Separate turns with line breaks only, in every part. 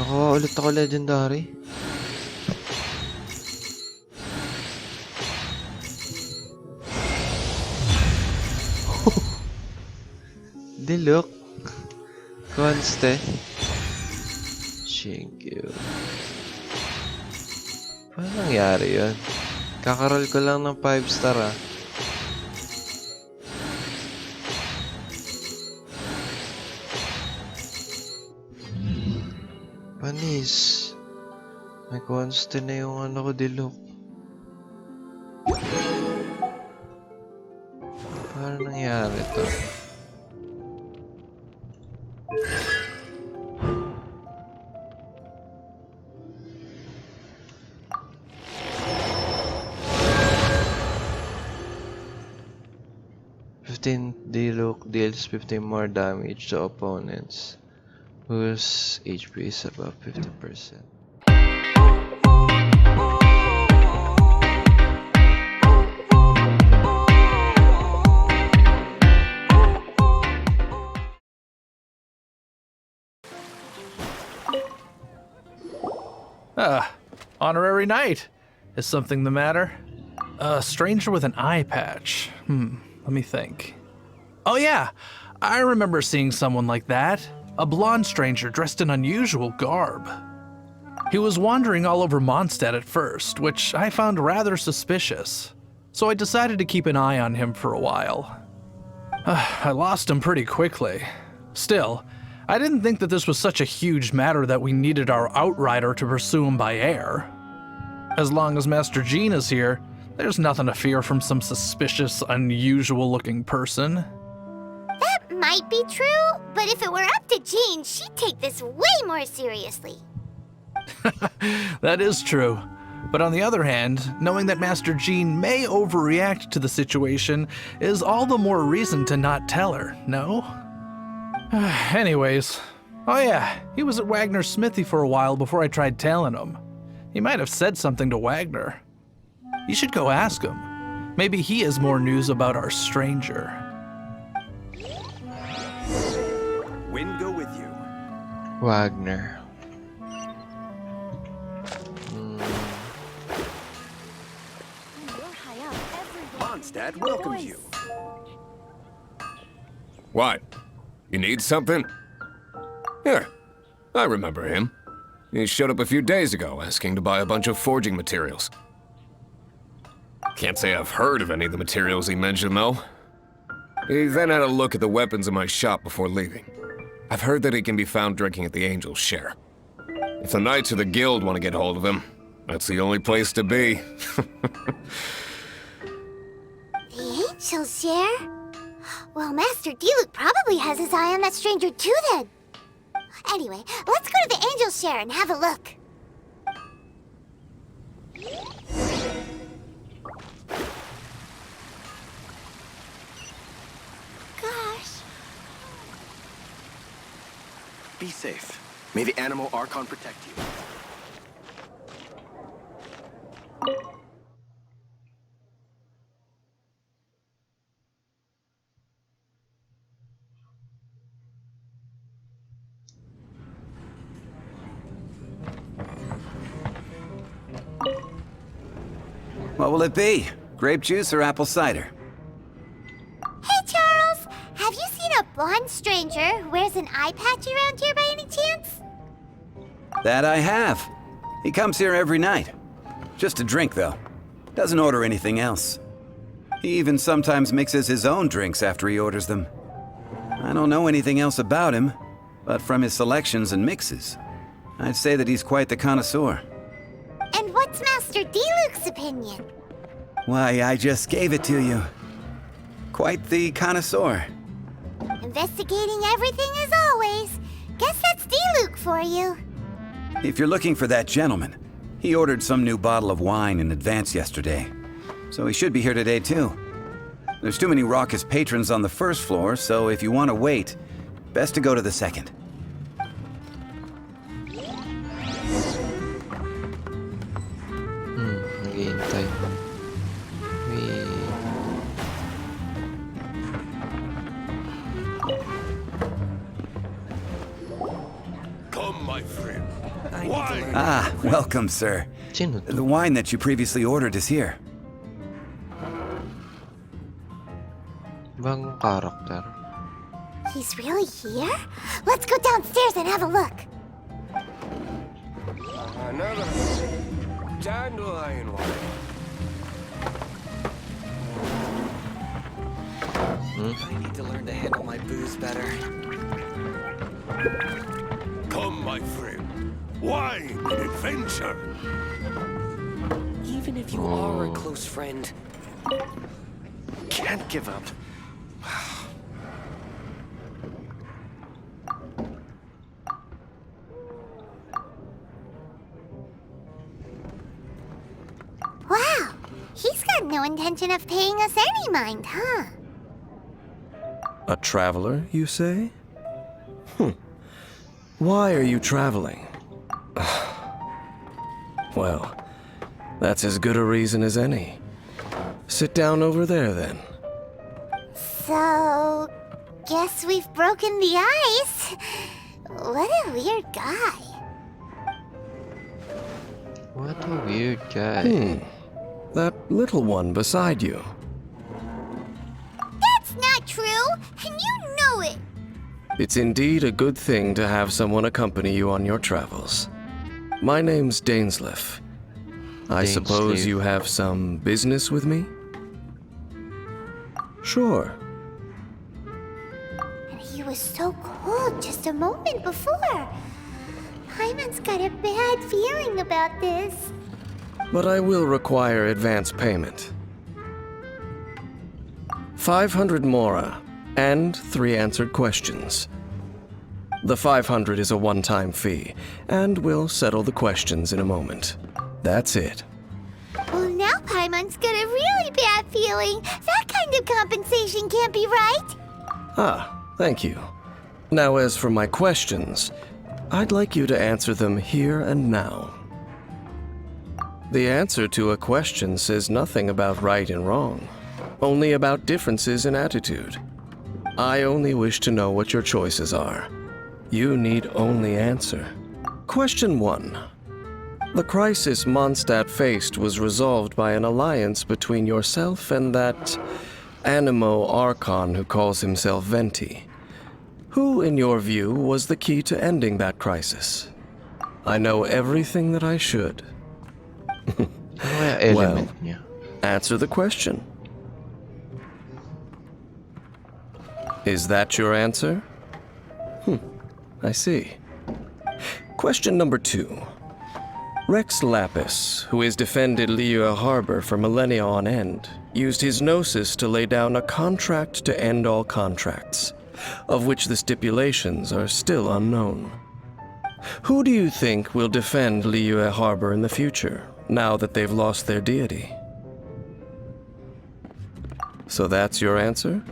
Nakuha ulit ako legendary. Diluc. Conste. Thank you. Paano nangyari yun? Kakarol ko lang ng 5 star ah. Panis. May conste na yung ano ko, Diluc. Paano nangyari to? Diluc deals 15 more damage to opponents whose HP is above 50%.
Honorary knight. Is something the matter? A stranger with an eye patch. Let me think. Oh yeah, I remember seeing someone like that. A blonde stranger dressed in unusual garb. He was wandering all over Mondstadt at first, which I found rather suspicious. So I decided to keep an eye on him for a while. I lost him pretty quickly. Still, I didn't think that this was such a huge matter that we needed our outrider to pursue him by air. As long as Master Jean is here, there's nothing to fear from some suspicious, unusual-looking person.
That might be true, but if it were up to Jean, she'd take this way more seriously.
That is true. But on the other hand, knowing that Master Jean may overreact to the situation is all the more reason to not tell her, no? Anyways, oh yeah, he was at Wagner's smithy for a while before I tried tailing him. He might have said something to Wagner. You should go ask him. Maybe he has more news about our stranger.
Wind go with you.
Wagner.
Mondstadt welcomes you.
What? You need something? Here, I remember him. He showed up a few days ago asking to buy a bunch of forging materials. Can't say I've heard of any of the materials he mentioned, though. He then had a look at the weapons in my shop before leaving. I've heard that he can be found drinking at the Angel's Share. If the Knights of the Guild want to get hold of him, that's the only place to be.
The Angel's Share? Well, Master Diluc probably has his eye on that stranger too, then. Anyway, let's go to the Angel's Share and have a look. Gosh.
Be safe. May the Animal Archon protect you.
What will it be? Grape juice or apple cider?
Hey, Charles! Have you seen a blonde stranger who wears an eye patch around here by any chance?
That I have. He comes here every night. Just to drink, though. Doesn't order anything else. He even sometimes mixes his own drinks after he orders them. I don't know anything else about him, but from his selections and mixes, I'd say that he's quite the connoisseur.
And what's Master Diluc's opinion?
Why, I just gave it to you. Quite the connoisseur.
Investigating everything as always. Guess that's Diluc for you.
If you're looking for that gentleman, he ordered some new bottle of wine in advance yesterday. So he should be here today too. There's too many raucous patrons on the first floor, so if you want to wait, best to go to the second.
Naghihintay.
Come, my friend.
Ah, welcome, sir.
Sino to?
The wine that you previously ordered is here.
Bagong character.
He's really here? Let's go downstairs and have a look.
Another dandelion wine.
I need to learn to handle my booze better.
Come, my friend. Wine and adventure.
Even if you are a close friend, can't give up.
Wow, he's got no intention of paying us any mind, huh?
A traveler, you say? Why are you traveling? Well, that's as good a reason as any. Sit down over there, then.
So, guess we've broken the ice. What a weird guy.
What a weird guy.
That little one beside you.
That's not true, and you know it.
It's indeed a good thing to have someone accompany you on your travels. My name's Dainsleif. I suppose
Dainsleif.
you have some business with me? Sure.
And he was so cold just a moment before. Hyman's got a bad feeling about this.
But I will require advance payment. 500 mora, and 3 answered questions. The 500 is a one-time fee, and we'll settle the questions in a moment. That's it.
Well, now Paimon's got a really bad feeling. That kind of compensation can't be right.
Ah, thank you. Now as for my questions, I'd like you to answer them here and now. The answer to a question says nothing about right and wrong, only about differences in attitude. I only wish to know what your choices are. You need only answer. Question 1. The crisis Mondstadt faced was resolved by an alliance between yourself and that Animo Archon who calls himself Venti. Who, in your view, was the key to ending that crisis? I know everything that I should.
Ano kaya element niya?
Answer the question. Is that your answer? I see. Question number 2. Rex Lapis, who has defended Liyue Harbor for millennia on end, used his gnosis to lay down a contract to end all contracts, of which the stipulations are still unknown. Who do you think will defend Liyue Harbor in the future, now that they've lost their deity? So that's your answer?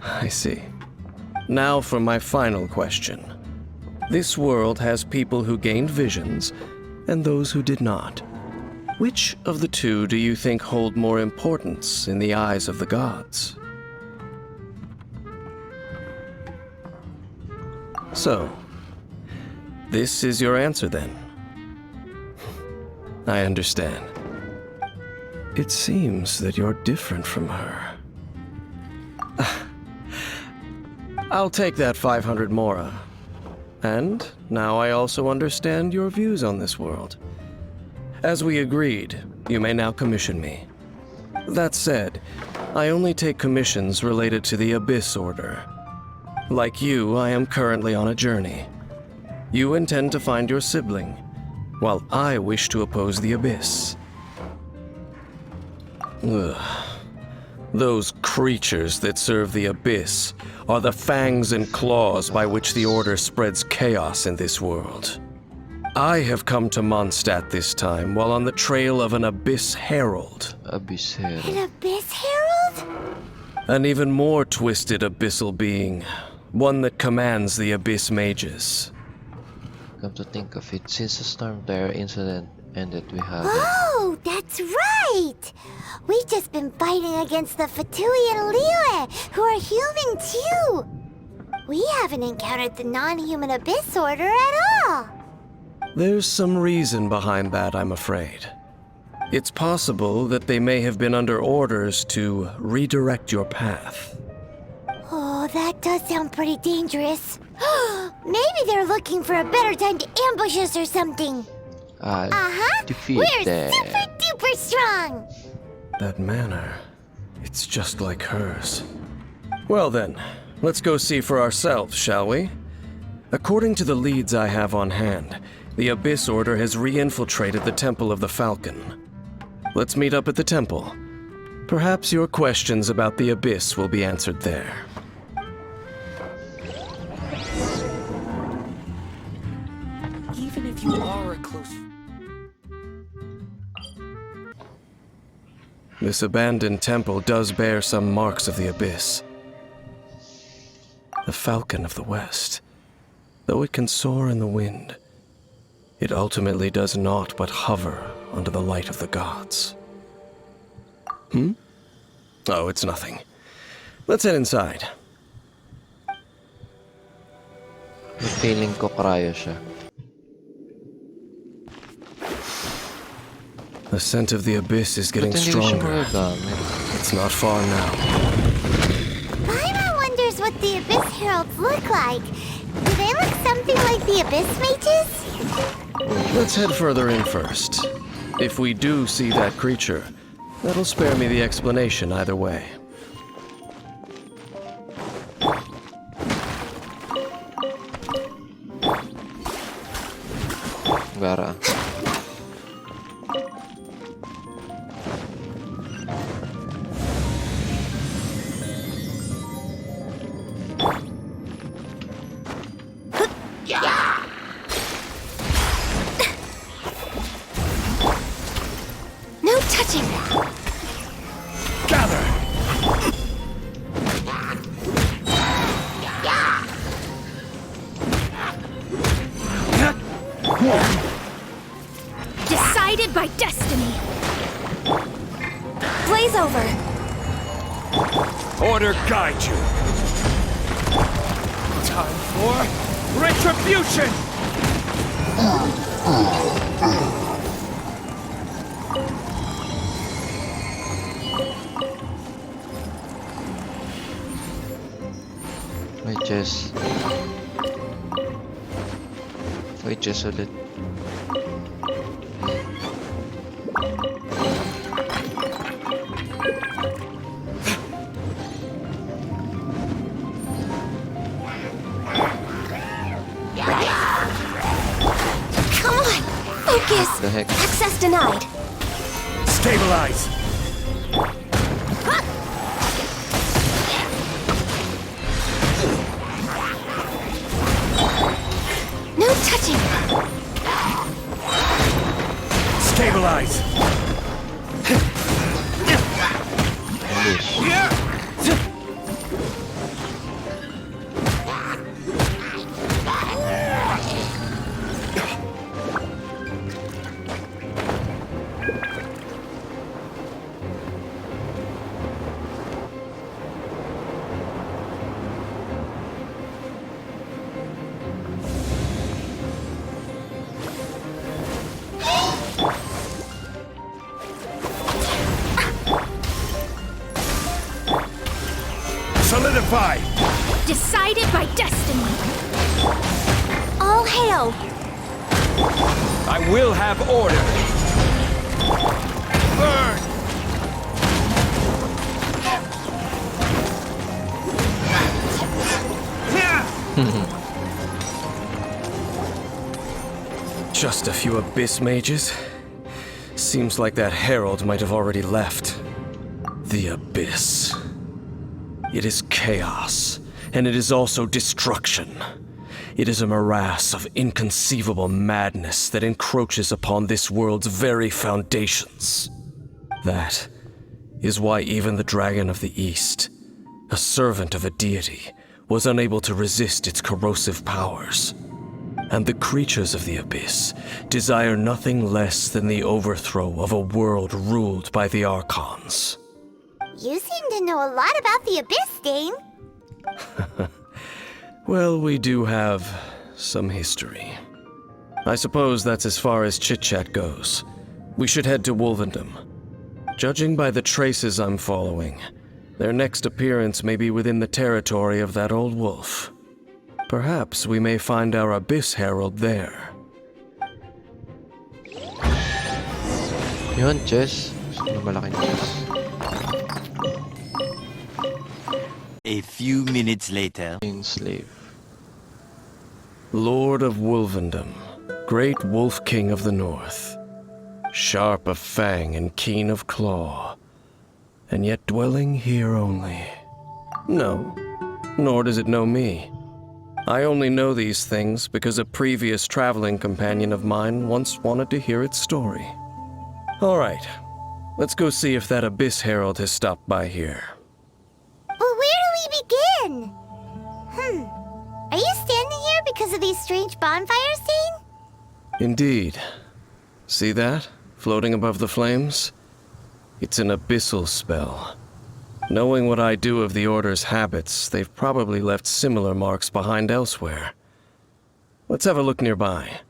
I see. Now for my final question. This world has people who gained visions, and those who did not. Which of the two do you think hold more importance in the eyes of the gods? So, this is your answer then? I understand. It seems that you're different from her. I'll take that 500 mora. And now I also understand your views on this world. As we agreed, you may now commission me. That said, I only take commissions related to the Abyss Order. Like you, I am currently on a journey. You intend to find your sibling, while I wish to oppose the Abyss. Ugh. Those creatures that serve the Abyss are the fangs and claws by which the Order spreads chaos in this world. I have come to Mondstadt this time while on the trail of an Abyss Herald.
Abyss Herald.
An Abyss Herald?
An even more twisted abyssal being, one that commands the Abyss Mages.
Come to think of it, since the Storm Terror incident ended, we haven't.
Oh, that's right! We've just been fighting against the Fatui and Liyue, who are human too! We haven't encountered the non-human Abyss Order at all.
There's some reason behind that, I'm afraid. It's possible that they may have been under orders to redirect your path.
Oh, that does sound pretty dangerous. Maybe they're looking for a better time to ambush us or something.
Defeat
We're
them.
super duper strong.
That manner, it's just like hers. Well then, let's go see for ourselves, shall we? According to the leads I have on hand, the Abyss Order has re-infiltrated the Temple of the Falcon. Let's meet up at the temple. Perhaps your questions about the Abyss will be answered there.
Even if you are a close...
This abandoned temple does bear some marks of the Abyss. The Falcon of the West. Though it can soar in the wind, it ultimately does naught but hover under the light of the gods. Oh, it's nothing. Let's head inside.
Feeling ko cryo siya.
The scent of the Abyss is getting
Ba't hindi ko siya
stronger.
magagamit?
It's not far now.
Paimon wonders what the Abyss Heralds look like. Do they look something like the Abyss Mages?
Let's head further in first. If we do see that creature, that'll spare me the explanation either way.
Gara.
No touching.
Gather!
Decided by destiny. Blaze over.
Order guide you. Time for retribution!
May chest. May chest ulit.
Come on. Focus.
The heck?
Access denied.
Stabilize!
No touching.
Stabilize! Solidify!
Decided by destiny. All hail.
I will have order! Burn!
Just a few Abyss Mages? Seems like that Herald might have already left. The Abyss. It is chaos, and it is also destruction. It is a morass of inconceivable madness that encroaches upon this world's very foundations. That is why even the Dragon of the East, a servant of a deity, was unable to resist its corrosive powers. And the creatures of the Abyss desire nothing less than the overthrow of a world ruled by the Archons.
You seem to know a lot about the Abyss, Dane.
Well, we do have some history. I suppose that's as far as chit-chat goes. We should head to Wolvendom. Judging by the traces I'm following, their next appearance may be within the territory of that old wolf. Perhaps we may find our Abyss Herald there.
Yun, chess. Gusto ko na malaking chess.
A few minutes later.
Enslave.
Lord of Wolvendom, great wolf king of the north. Sharp of fang and keen of claw, and yet dwelling here only. No, nor does it know me. I only know these things because a previous traveling companion of mine once wanted to hear its story. All right, let's go see if that Abyss Herald has stopped by here.
But where do we begin? Are you standing here because of these strange bonfires, Dane?
Indeed. See that, floating above the flames? It's an abyssal spell. Knowing what I do of the Order's habits, they've probably left similar marks behind elsewhere. Let's have a look nearby.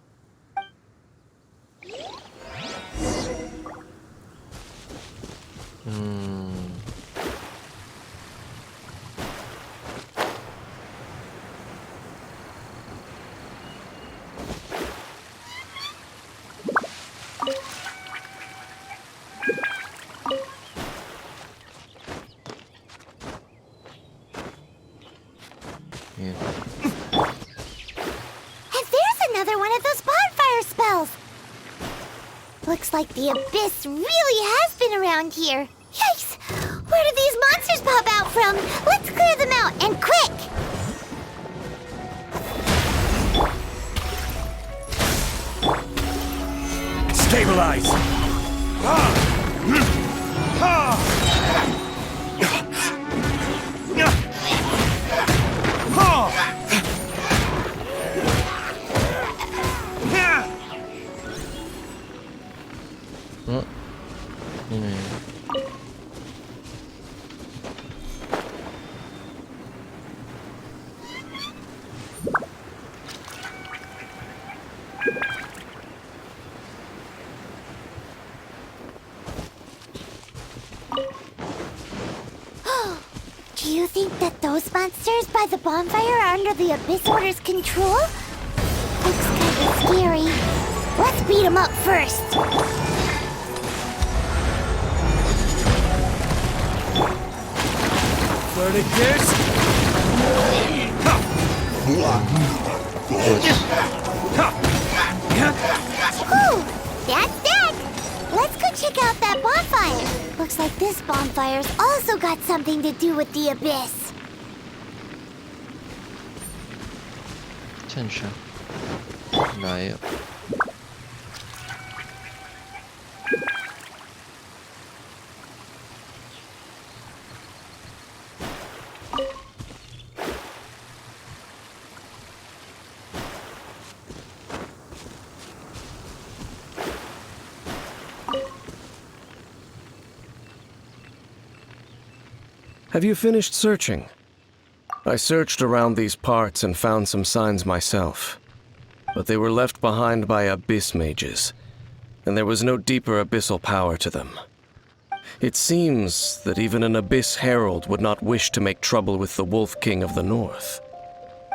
Yun.
And there's another one of those bonfire spells! Looks like the Abyss really has been around here. Yikes! Where did these monsters pop out from? Let's clear them out, and quick!
Stabilize!
Do you think that those monsters by the bonfire are under the Abyss Order's control? Looks kinda scary. Let's beat them up first.
Burning this?
Whew, that's that. Let's go check out that bonfire. Looks like this bonfire's also got something to do with the Abyss.
Saan siya? Layo.
Have you finished searching? I searched around these parts and found some signs myself, but they were left behind by abyss mages, and there was no deeper abyssal power to them. It seems that even an Abyss Herald would not wish to make trouble with the Wolf King of the North.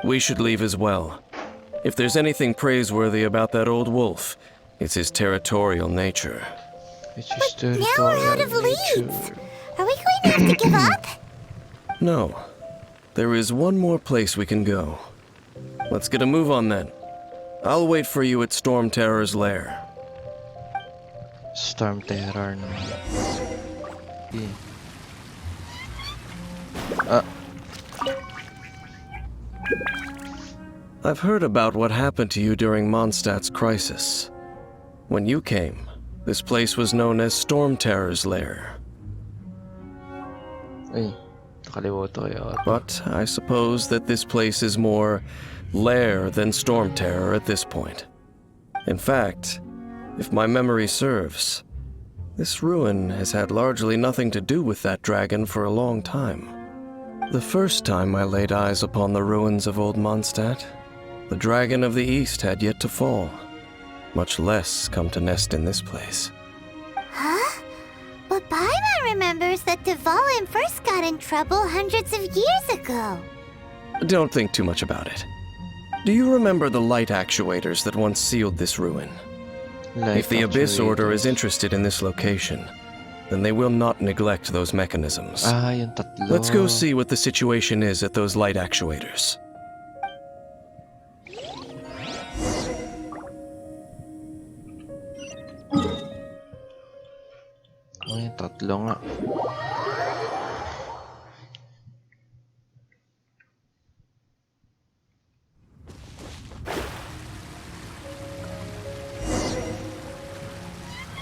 We should leave as well. If there's anything praiseworthy about that old wolf, it's his territorial nature.
It's just
But now we're out of
nature.
leads. Are we going to have to give up?
No. There is one more place we can go. Let's get a move on then. I'll wait for you at Storm Terror's lair.
Storm Terror na. Okay.
I've heard about what happened to you during Mondstadt's crisis. When you came, this place was known as Storm Terror's lair.
Ay, nakalimutan ko yun.
But I suppose that this place is more lair than Storm Terror at this point. In fact, if my memory serves, this ruin has had largely nothing to do with that dragon for a long time. The first time I laid eyes upon the ruins of Old Mondstadt, the Dragon of the East had yet to fall, much less come to nest in this place.
Huh? But Paimon remembers that Dvalin first got in trouble hundreds of years ago.
Don't think too much about it. Do you remember the light actuators that once sealed this ruin? If the Abyss Order is interested in this location, then they will not neglect those mechanisms.
Yung tatlo.
Let's go see what the situation is at those light actuators.
Yung tatlo nga.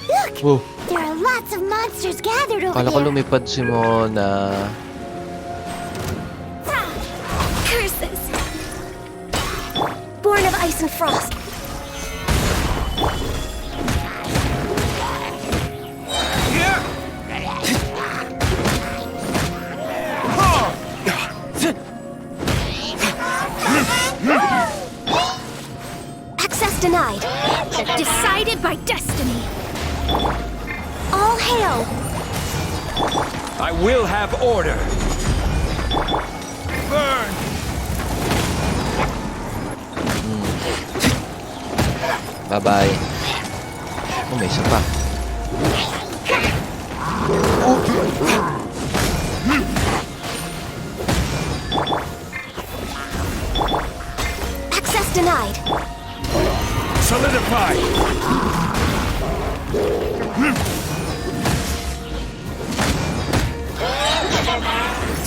Look!
Whoa.
There are lots of monsters gathered over
Kala ko
there.
lumipad si Mona.
Curses! Born of ice and frost. Access denied. Decided by destiny. All hail!
I will have order. Burn!
Bye-bye. Oh, may isa pa.
Access denied.
Solidify!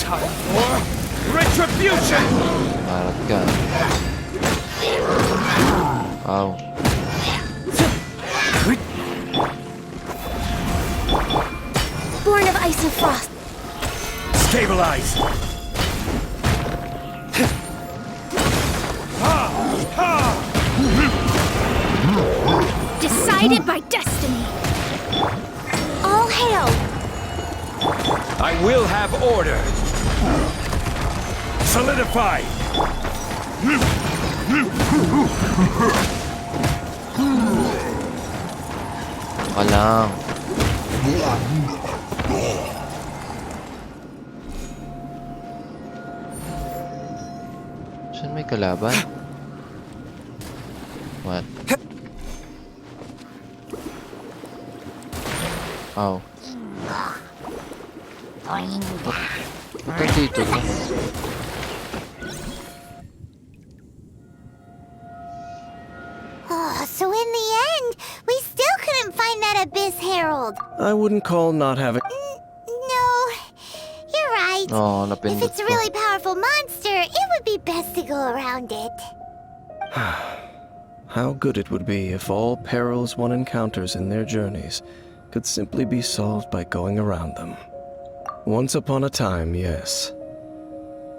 Time for retribution!
Marat ka. Wow.
Born of ice and frost.
Stabilize!
Decided by destiny. All hail!
I will have order. Solidify!
Baka lang. Saan may kalaban? What? Oh. Ba't dito to?
Oh, so in the end, we still couldn't find that Abyss Herald.
I wouldn't call not having...
No, you're right.
Oh,
If
napindot
it's a
ko.
really powerful monster, it would be best to go around it.
How good it would be if all perils one encounters in their journeys could simply be solved by going around them. Once upon a time, yes.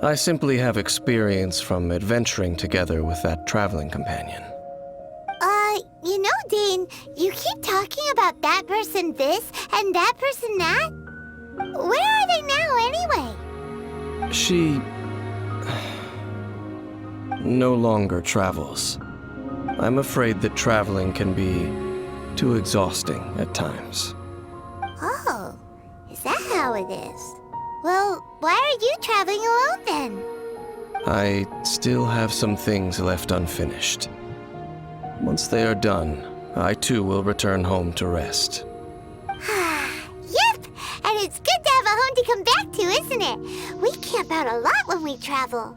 I simply have experience from adventuring together with that traveling companion.
You know, Dane, you keep talking about that person this and that person that. Where are they now, anyway?
She... no longer travels. I'm afraid that traveling can be too exhausting at times.
Oh, is that how it is? Well, why are you traveling alone then?
I still have some things left unfinished. Once they are done, I too will return home to rest.
Yep, and it's good to have a home to come back to, isn't it? We camp out a lot when we travel.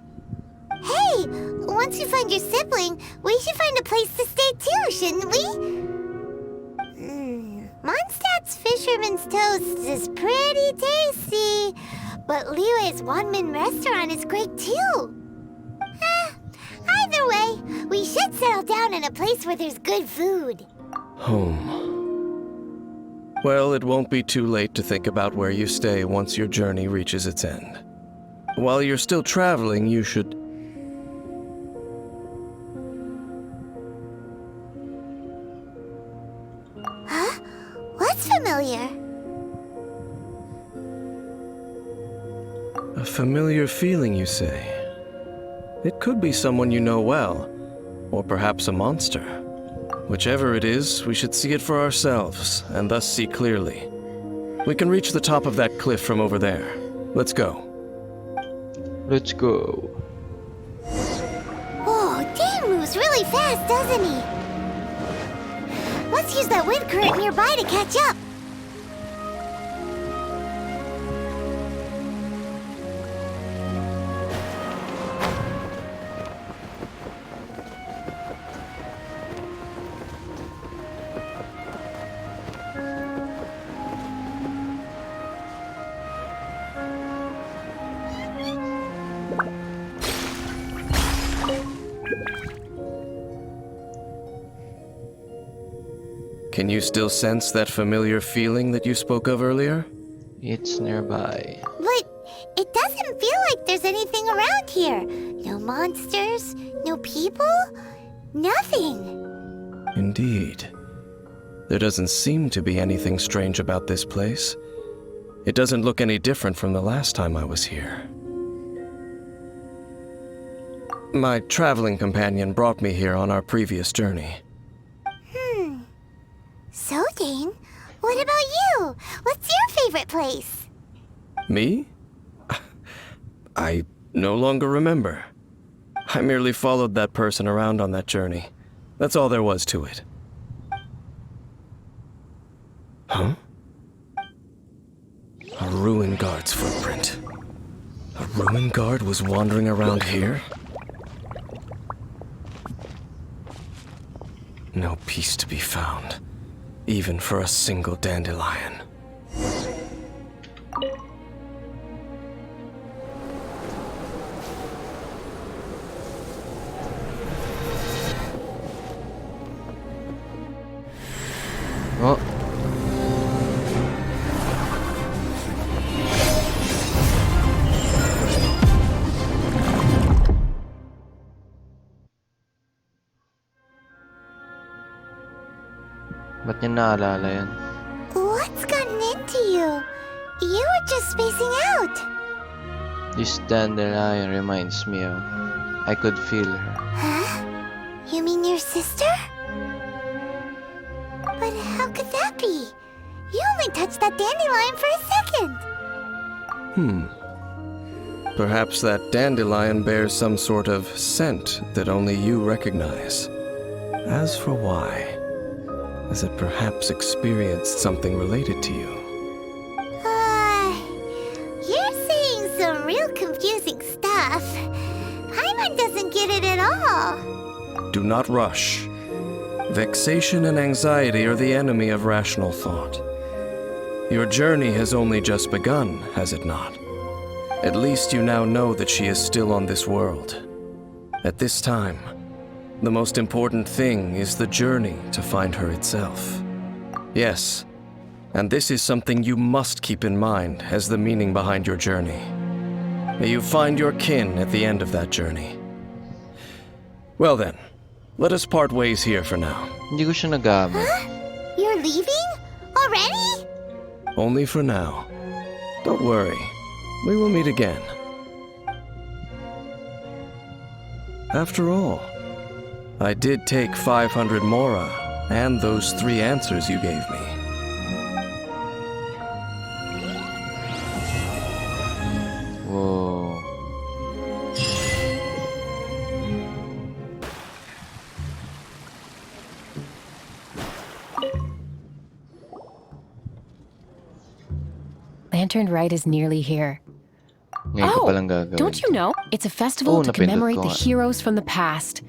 Hey, once you find your sibling, we should find a place to stay too, shouldn't we? Mondstadt's Fisherman's Toast is pretty tasty, but Liyue's one-man restaurant is great too. Either way, we should settle down in a place where there's good food.
Home. Well, it won't be too late to think about where you stay once your journey reaches its end. While you're still traveling, you should...
Huh? What's familiar?
A familiar feeling, you say? It could be someone you know well, or perhaps a monster. Whichever it is, we should see it for ourselves, and thus see clearly. We can reach the top of that cliff from over there. Let's go.
Let's go.
Oh, Dan moves really fast, doesn't he? Let's use that wind current nearby to catch up.
Can you still sense that familiar feeling that you spoke of earlier?
It's nearby.
But it doesn't feel like there's anything around here. No monsters, no people, nothing.
Indeed. There doesn't seem to be anything strange about this place. It doesn't look any different from the last time I was here. My traveling companion brought me here on our previous journey.
So, Dane, what about you? What's your favorite place?
Me? I no longer remember. I merely followed that person around on that journey. That's all there was to it. Huh? A ruin guard's footprint. A ruin guard was wandering around here? No peace to be found, even for a single dandelion.
Oh. Ba't niya naalala yan?
What's gotten into you? You were just spacing out.
This dandelion reminds me of... I could feel her.
Huh? You mean your sister? But how could that be? You only touched that dandelion for a second.
Perhaps that dandelion bears some sort of scent that only you recognize. As for why, has it perhaps experienced something related to you?
You're saying some real confusing stuff. Paimon doesn't get it at all.
Do not rush. Vexation and anxiety are the enemy of rational thought. Your journey has only just begun, has it not? At least you now know that she is still on this world. At this time, the most important thing is the journey to find her itself. Yes, and this is something you must keep in mind as the meaning behind your journey. May you find your kin at the end of that journey. Well then, let us part ways here for now.
Hindi ko siya nagamit.
You're leaving? Already?
Only for now. Don't worry. We will meet again. After all, I did take 500 mora and those 3 answers you gave me.
Whoa.
Lantern Rite is nearly here.
Ngayon ko palang gagawin.
Don't you know? It's a festival
Oh,
to
napindot
commemorate
ko
the
nga.
heroes from the past.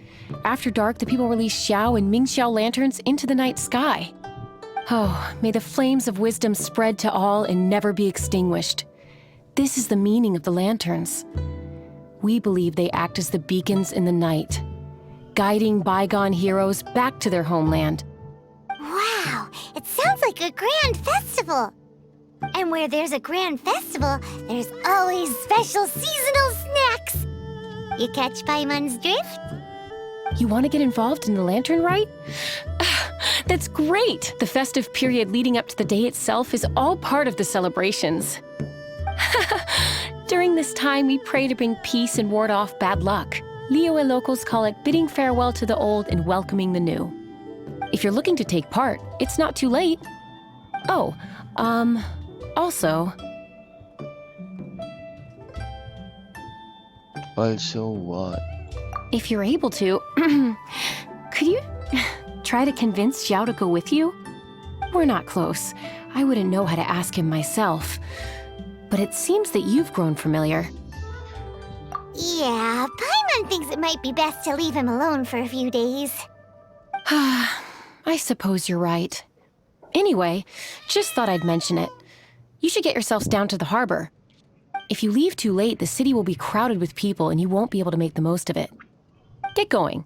After dark, the people release Xiao and Mingxiao lanterns into the night sky. Oh, may the flames of wisdom spread to all and never be extinguished. This is the meaning of the lanterns. We believe they act as the beacons in the night, guiding bygone heroes back to their homeland.
Wow, it sounds like a grand festival. And where there's a grand festival, there's always special seasonal snacks. You catch Paimon's drift?
You want to get involved in the Lantern Rite? That's great! The festive period leading up to the day itself is all part of the celebrations. During this time, we pray to bring peace and ward off bad luck. Liyue locals call it bidding farewell to the old and welcoming the new. If you're looking to take part, it's not too late. Oh, also...
Also what?
If you're able to, could you try to convince Xiao to go with you? We're not close. I wouldn't know how to ask him myself. But it seems that you've grown familiar.
Yeah, Paimon thinks it might be best to leave him alone for a few days.
I suppose you're right. Anyway, just thought I'd mention it. You should get yourselves down to the harbor. If you leave too late, the city will be crowded with people and you won't be able to make the most of it. Get going.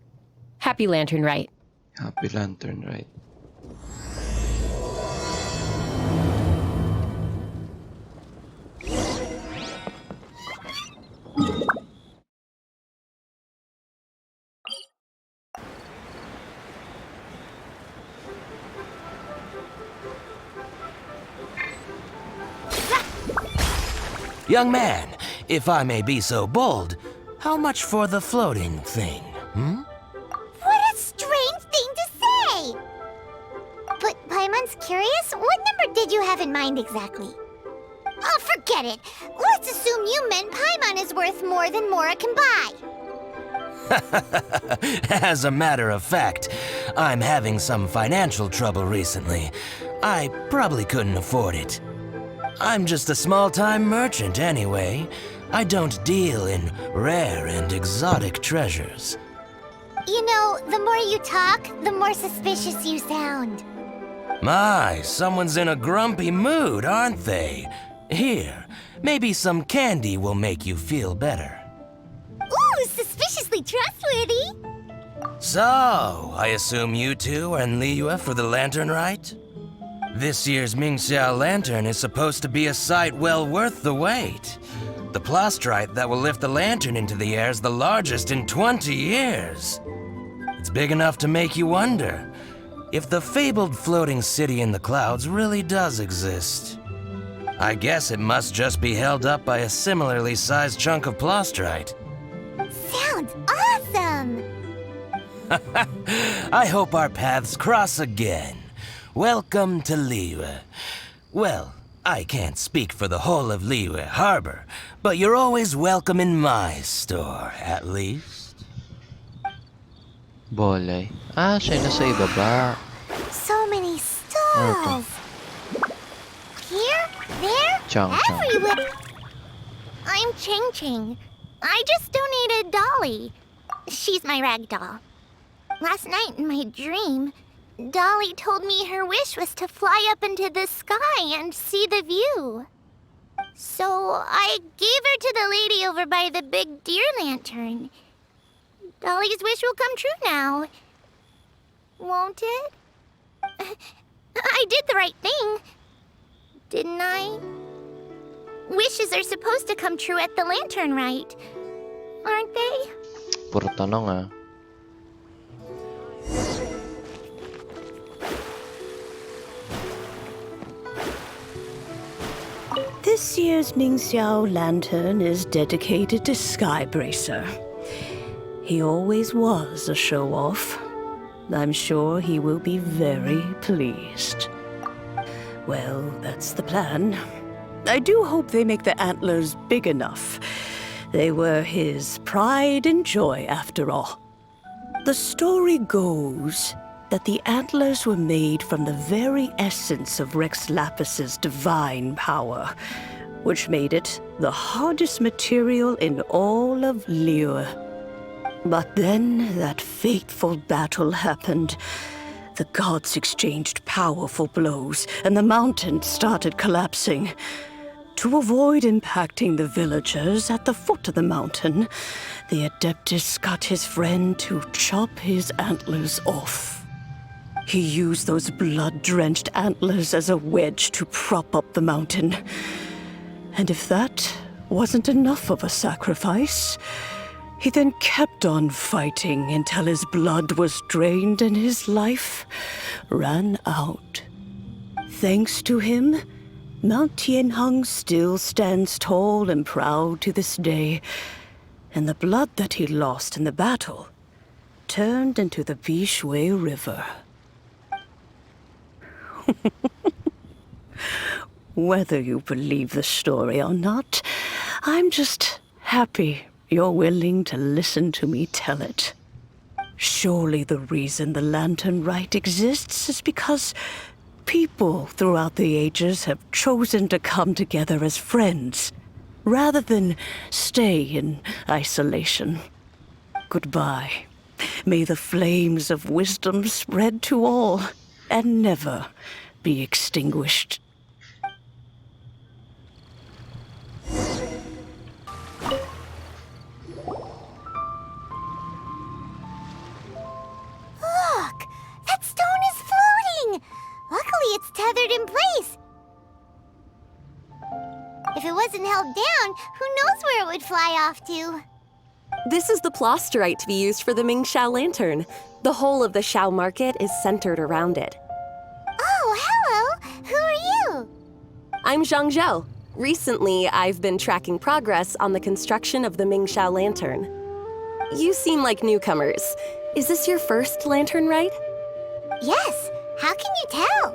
Happy Lantern Rite.
Happy Lantern Rite.
Young man, if I may be so bold, how much for the floating thing,
What a strange thing to say! But Paimon's curious, what number did you have in mind exactly? Oh, forget it. Let's assume you meant Paimon is worth more than Mora can buy.
As a matter of fact, I'm having some financial trouble recently. I probably couldn't afford it. I'm just a small-time merchant anyway. I don't deal in rare and exotic treasures.
You know, the more you talk, the more suspicious you sound.
My, someone's in a grumpy mood, aren't they? Here, maybe some candy will make you feel better.
Ooh, suspiciously trustworthy!
So, I assume you two are in Liyue for the Lantern Rite? This year's Mingxiao Lantern is supposed to be a sight well worth the wait. The plastrite that will lift the lantern into the air is the largest in 20 years. It's big enough to make you wonder if the fabled floating city in the clouds really does exist. I guess it must just be held up by a similarly sized chunk of plastrite.
Sounds awesome!
I hope our paths cross again. Welcome to Liyue. Well, I can't speak for the whole of Liyue Harbor, but you're always welcome in my store, at least.
Bolay. Ah, siya nasa ibaba.
So many stalls! Here, there, everywhere! I'm Ching Ching. I just donated Dolly. She's my rag doll. Last night in my dream, Dolly told me her wish was to fly up into the sky and see the view. So I gave her to the lady over by the big deer lantern. Dolly's wish will come true now. Won't it? I did the right thing, didn't I? Wishes are supposed to come true at the Lantern Rite, aren't they?
Puro tanong ah.
This year's Mingxiao Lantern is dedicated to Skybracer. He always was a show-off. I'm sure he will be very pleased. Well, that's the plan. I do hope they make the antlers big enough. They were his pride and joy, after all. The story goes that the antlers were made from the very essence of Rex Lapis's divine power, which made it the hardest material in all of Liyue. But then that fateful battle happened. The gods exchanged powerful blows, and the mountain started collapsing. To avoid impacting the villagers at the foot of the mountain, the Adeptus got his friend to chop his antlers off. He used those blood-drenched antlers as a wedge to prop up the mountain. And if that wasn't enough of a sacrifice, he then kept on fighting until his blood was drained and his life ran out. Thanks to him, Mount Tianheng still stands tall and proud to this day, and the blood that he lost in the battle turned into the Bishui River. Whether you believe the story or not, I'm just happy you're willing to listen to me tell it. Surely the reason the Lantern Rite exists is because people throughout the ages have chosen to come together as friends, rather than stay in isolation. Goodbye. May the flames of wisdom spread to all, and never be extinguished.
Look! That stone is floating! Luckily it's tethered in place. If it wasn't held down, who knows where it would fly off to?
This is the plasterite to be used for the Mingxiao lantern. The whole of the Xiao market is centered around it.
Oh, hello! Who are you?
I'm Zhang Zhou. Recently, I've been tracking progress on the construction of the Mingxiao lantern. You seem like newcomers. Is this your first lantern rite?
Yes. How can you tell?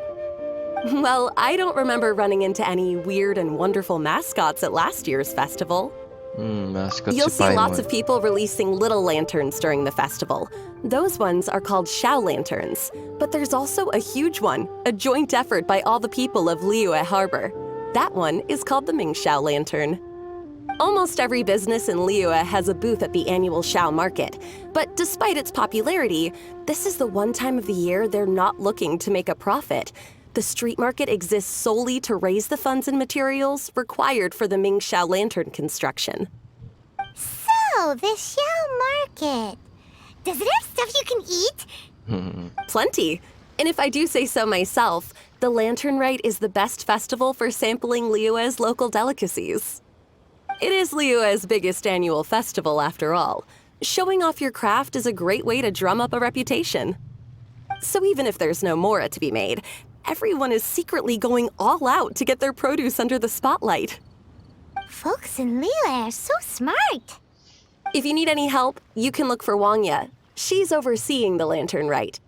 Well, I don't remember running into any weird and wonderful mascots at last year's festival.
Mascots.
You'll see lots of people releasing little lanterns during the festival. Those ones are called Xiao lanterns. But there's also a huge one, a joint effort by all the people of Liyue Harbor. That one is called the Mingxiao lantern. Almost every business in Liyue has a booth at the annual Xiao market. But despite its popularity, this is the one time of the year they're not looking to make a profit. The street market exists solely to raise the funds and materials required for the Mingxiao lantern construction.
So, the Xiao market. Does it have stuff you can eat?
Plenty. And if I do say so myself, the Lantern Rite is the best festival for sampling Liyue's local delicacies. It is Liyue's biggest annual festival, after all. Showing off your craft is a great way to drum up a reputation. So even if there's no mora to be made, everyone is secretly going all out to get their produce under the spotlight.
Folks in Liyue are so smart.
If you need any help, you can look for Wangya. She's overseeing the Lantern Rite.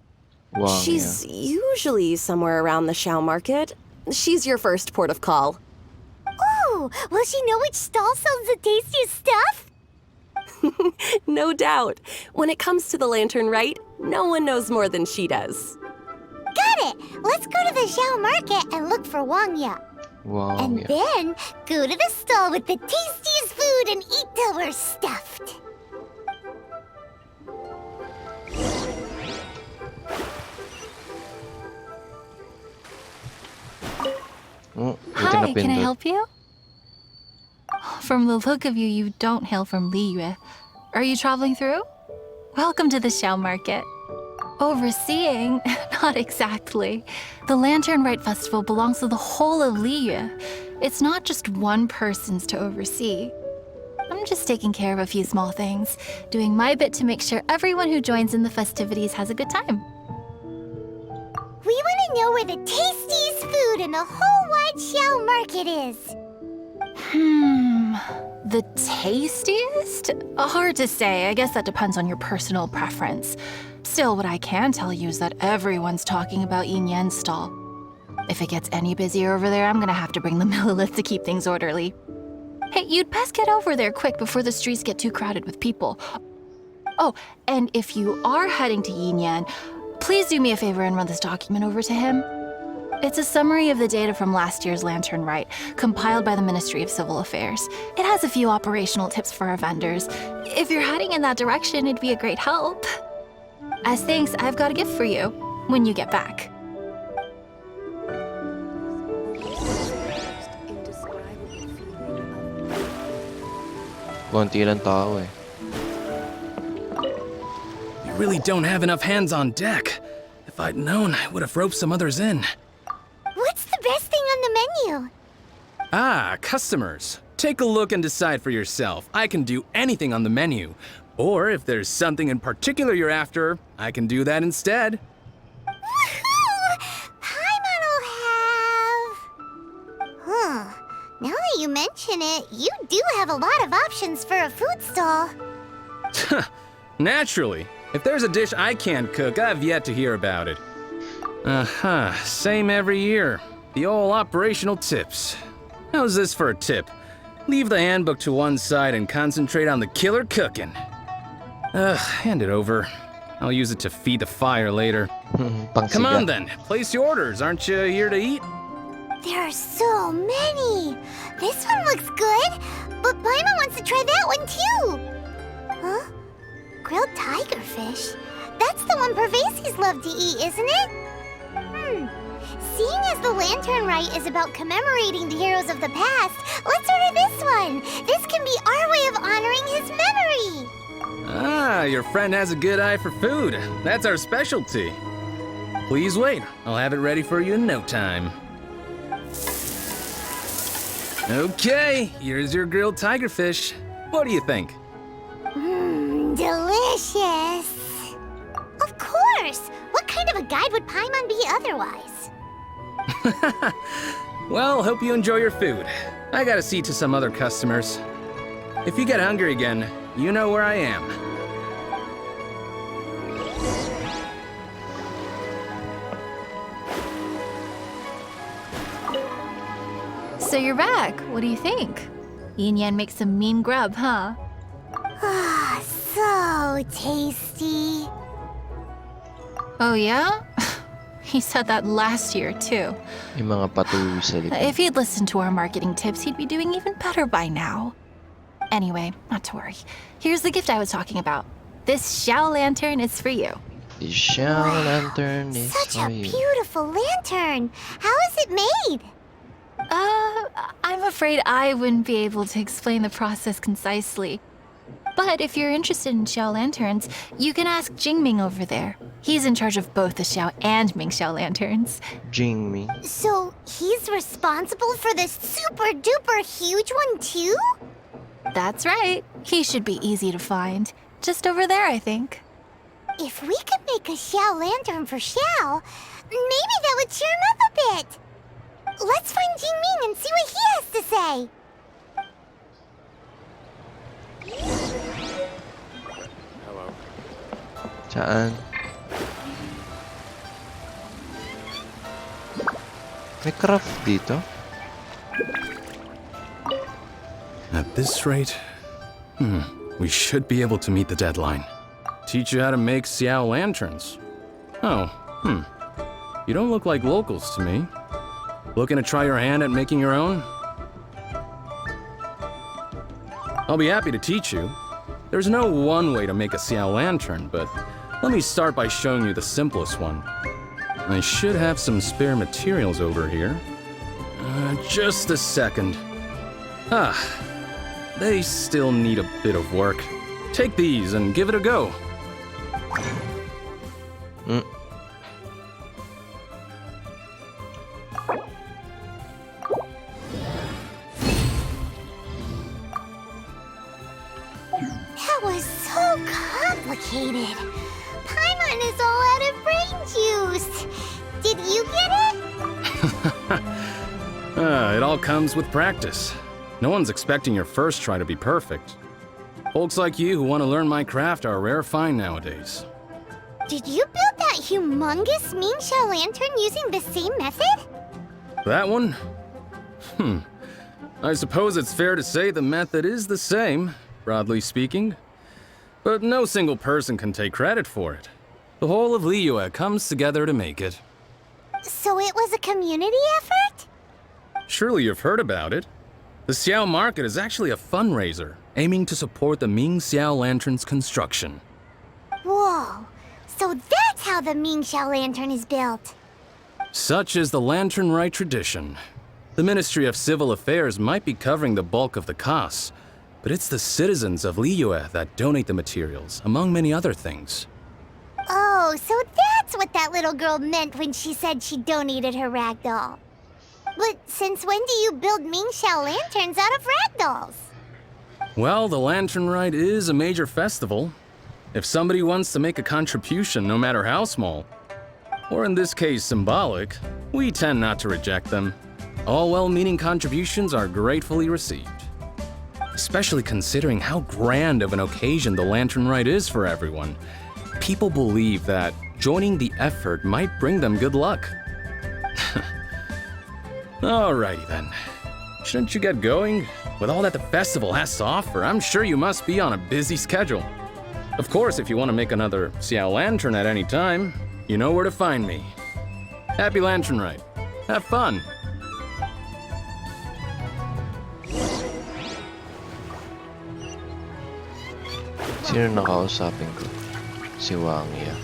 She's usually somewhere around the Xiao market. She's your first port of call.
Ooh, will she know which stall sells the tastiest stuff?
No doubt. When it comes to the Lantern Rite, no one knows more than she does.
Got it! Let's go to the Xiao market and look for Wangya. And then go to the stall with the tastiest food and eat till we're stuffed.
Hi, can I help you? From the look of you, you don't hail from Liyue. Are you traveling through? Welcome to the Xiao market. Overseeing? Not exactly. The Lantern Rite Festival belongs to the whole of Liyue. It's not just one person's to oversee. I'm just taking care of a few small things, doing my bit to make sure everyone who joins in the festivities has a good time.
We want to know where the tastiest food in the whole wide Xiao market is.
The tastiest? Hard to say. I guess that depends on your personal preference. Still, what I can tell you is that everyone's talking about Yin Yan's stall. If it gets any busier over there, I'm gonna have to bring the millilith to keep things orderly. Hey, you'd best get over there quick before the streets get too crowded with people. Oh, and if you are heading to Yin Yan, please do me a favor and run this document over to him. It's a summary of the data from last year's Lantern Rite, compiled by the Ministry of Civil Affairs. It has a few operational tips for our vendors. If you're heading in that direction, it'd be a great help. As thanks, I've got a gift for you when you get back.
Konti lang tao eh.
You really don't have enough hands on deck. If I'd known, I would have roped some others in.
What's the best thing on the menu?
Ah, customers. Take a look and decide for yourself. I can do anything on the menu. Or if there's something in particular you're after, I can do that instead.
Woohoo! Paimon will have... you mention it, you do have a lot of options for a food stall.
Naturally. If there's a dish I can't cook, I've yet to hear about it. Same every year. The old operational tips. How's this for a tip? Leave the handbook to one side and concentrate on the killer cooking. Hand it over. I'll use it to feed the fire later. Come on then, place your orders. Aren't you here to eat?
There are so many. This one looks good, but Paimon wants to try that one too. Huh? Grilled tigerfish? That's the one Pervases love to eat, isn't it? Seeing as the Lantern Rite is about commemorating the heroes of the past, let's order this one. This can be our way of honoring his memory.
Ah, your friend has a good eye for food. That's our specialty. Please wait. I'll have it ready for you in no time. Okay, here's your grilled tigerfish. What do you think?
Delicious. Of course. What kind of a guide would Paimon be otherwise?
Well, hope you enjoy your food. I gotta see to some other customers. If you get hungry again, you know where I am.
So you're back. What do you think? Yin Yan makes some mean grub, huh?
Ah, so tasty.
Oh yeah? He said that last year too.
Yung mga patuloy sa likod.
If he'd listened to our marketing tips, he'd be doing even better by now. Anyway, not to worry. Here's the gift I was talking about. This Xiao lantern is for you.
The Xiao lantern is
Such
for
a
you.
beautiful lantern. How is it made?
I'm afraid I wouldn't be able to explain the process concisely. But if you're interested in Xiao lanterns, you can ask Jingming over there. He's in charge of both the Xiao and Mingxiao lanterns.
Jingming.
So he's responsible for this super duper huge one too?
That's right. He should be easy to find. Just over there, I think.
If we could make a Xiao lantern for Xiao, maybe that would cheer him up a bit. Let's find Jingming and see what he has to say.
Saan? May craft dito?
At this rate, we should be able to meet the deadline. Teach you how to make Xiao lanterns. Oh, You don't look like locals to me. Looking to try your hand at making your own? I'll be happy to teach you. There's no one way to make a Xiao lantern, but let me start by showing you the simplest one. I should have some spare materials over here. Just a second. They still need a bit of work. Take these and give it a go.
That was so complicated. Paimon is all out of brain juice. Did you get it?
It all comes with practice. No one's expecting your first try to be perfect. Folks like you who want to learn my craft are a rare find nowadays.
Did you build that humongous Mingxiao lantern using the same method?
That one? I suppose it's fair to say the method is the same, broadly speaking. But no single person can take credit for it. The whole of Liyue comes together to make it.
So it was a community effort?
Surely you've heard about it. The Xiao Market is actually a fundraiser, aiming to support the Ming Xiao Lantern's construction.
Whoa, so that's how the Mingxiao lantern is built.
Such is the Lantern Rite tradition. The Ministry of Civil Affairs might be covering the bulk of the costs, but it's the citizens of Liyue that donate the materials, among many other things.
Oh, so that's what that little girl meant when she said she donated her ragdoll. But since when do you build Mingxiao lanterns out of ragdolls?
Well, the Lantern Rite is a major festival. If somebody wants to make a contribution, no matter how small, or in this case symbolic, we tend not to reject them. All well-meaning contributions are gratefully received. Especially considering how grand of an occasion the Lantern Rite is for everyone. People believe that joining the effort might bring them good luck. Alrighty then. Shouldn't you get going? With all that the festival has to offer, I'm sure you must be on a busy schedule. Of course, if you want to make another Xiao Lantern at any time, you know where to find me. Happy Lantern Rite. Have fun.
Sino nakausapin ko? Si Wangya.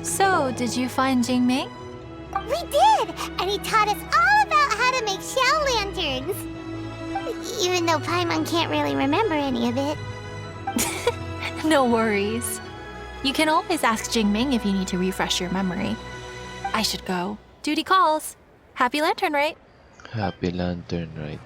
So, did you find Jingming?
We did! And he taught us all about how to make shell lanterns. Even though Paimon can't really remember any of it.
No worries. You can always ask Jingming if you need to refresh your memory. I should go. Duty calls. Happy Lantern Rite.
Happy Lantern Rite.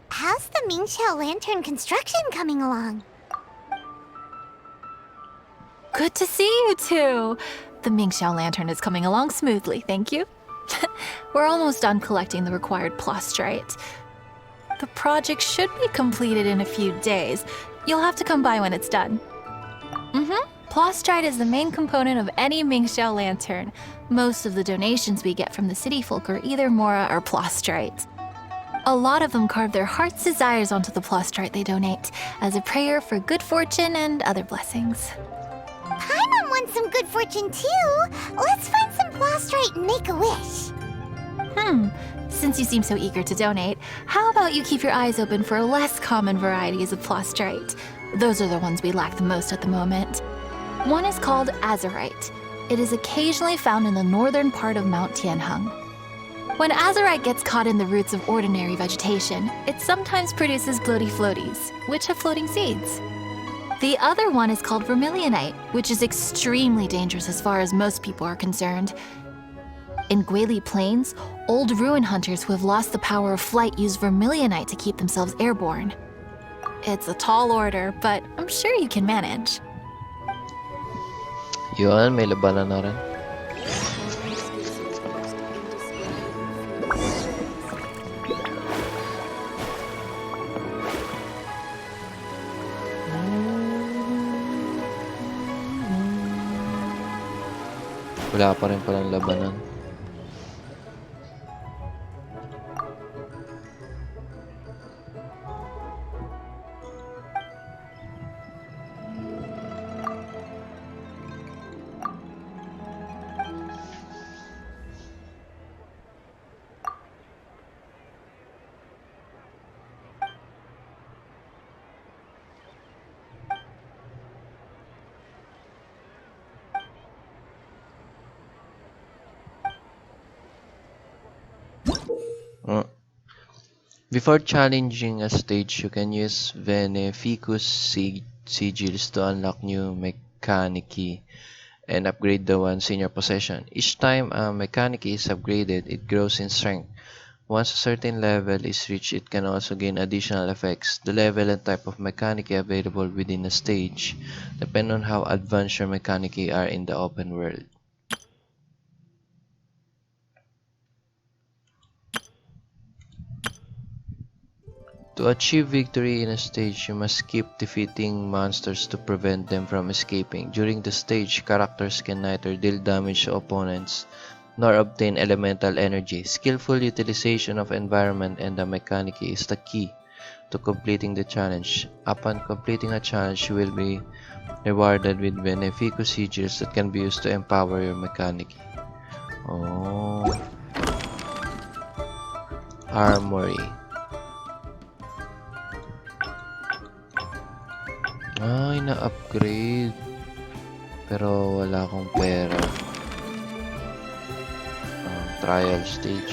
How's the Mingxiao Lantern construction coming along?
Good to see you two. The Mingxiao Lantern is coming along smoothly, thank you. We're almost done collecting the required plastrite. The project should be completed in a few days. You'll have to come by when it's done. Plastrite is the main component of any Mingxiao Lantern. Most of the donations we get from the city folk are either Mora or plastrite. A lot of them carve their heart's desires onto the plastrite they donate, as a prayer for good fortune and other blessings.
Paimon wants some good fortune too. Let's find some plastrite and make a wish.
Since you seem so eager to donate, how about you keep your eyes open for less common varieties of plastrite? Those are the ones we lack the most at the moment. One is called azurite. It is occasionally found in the northern part of Mount Tianheng. When azurite gets caught in the roots of ordinary vegetation, it sometimes produces bloaty floaties, which have floating seeds. The other one is called vermilionite, which is extremely dangerous as far as most people are concerned. In Guili Plains, old ruin hunters who have lost the power of flight use vermilionite to keep themselves airborne. It's a tall order, but I'm sure you can manage.
Yun, may labanan na rin. Wala pa rin palang labanan. Before challenging a stage, you can use Veneficus sigils to unlock new mechanic and upgrade the ones in your possession. Each time a mechanic is upgraded, it grows in strength. Once a certain level is reached, it can also gain additional effects. The level and type of mechanic available within a stage depend on how advanced your mechanic are in the open world. To achieve victory in a stage, you must keep defeating monsters to prevent them from escaping. During the stage, characters can neither deal damage to opponents nor obtain elemental energy. Skillful utilization of environment and the mechanic is the key to completing the challenge. Upon completing a challenge, you will be rewarded with Beneficus sigils that can be used to empower your mechanic. Oh. Armory. Ay, na-upgrade. Pero wala akong pera. Trial stage.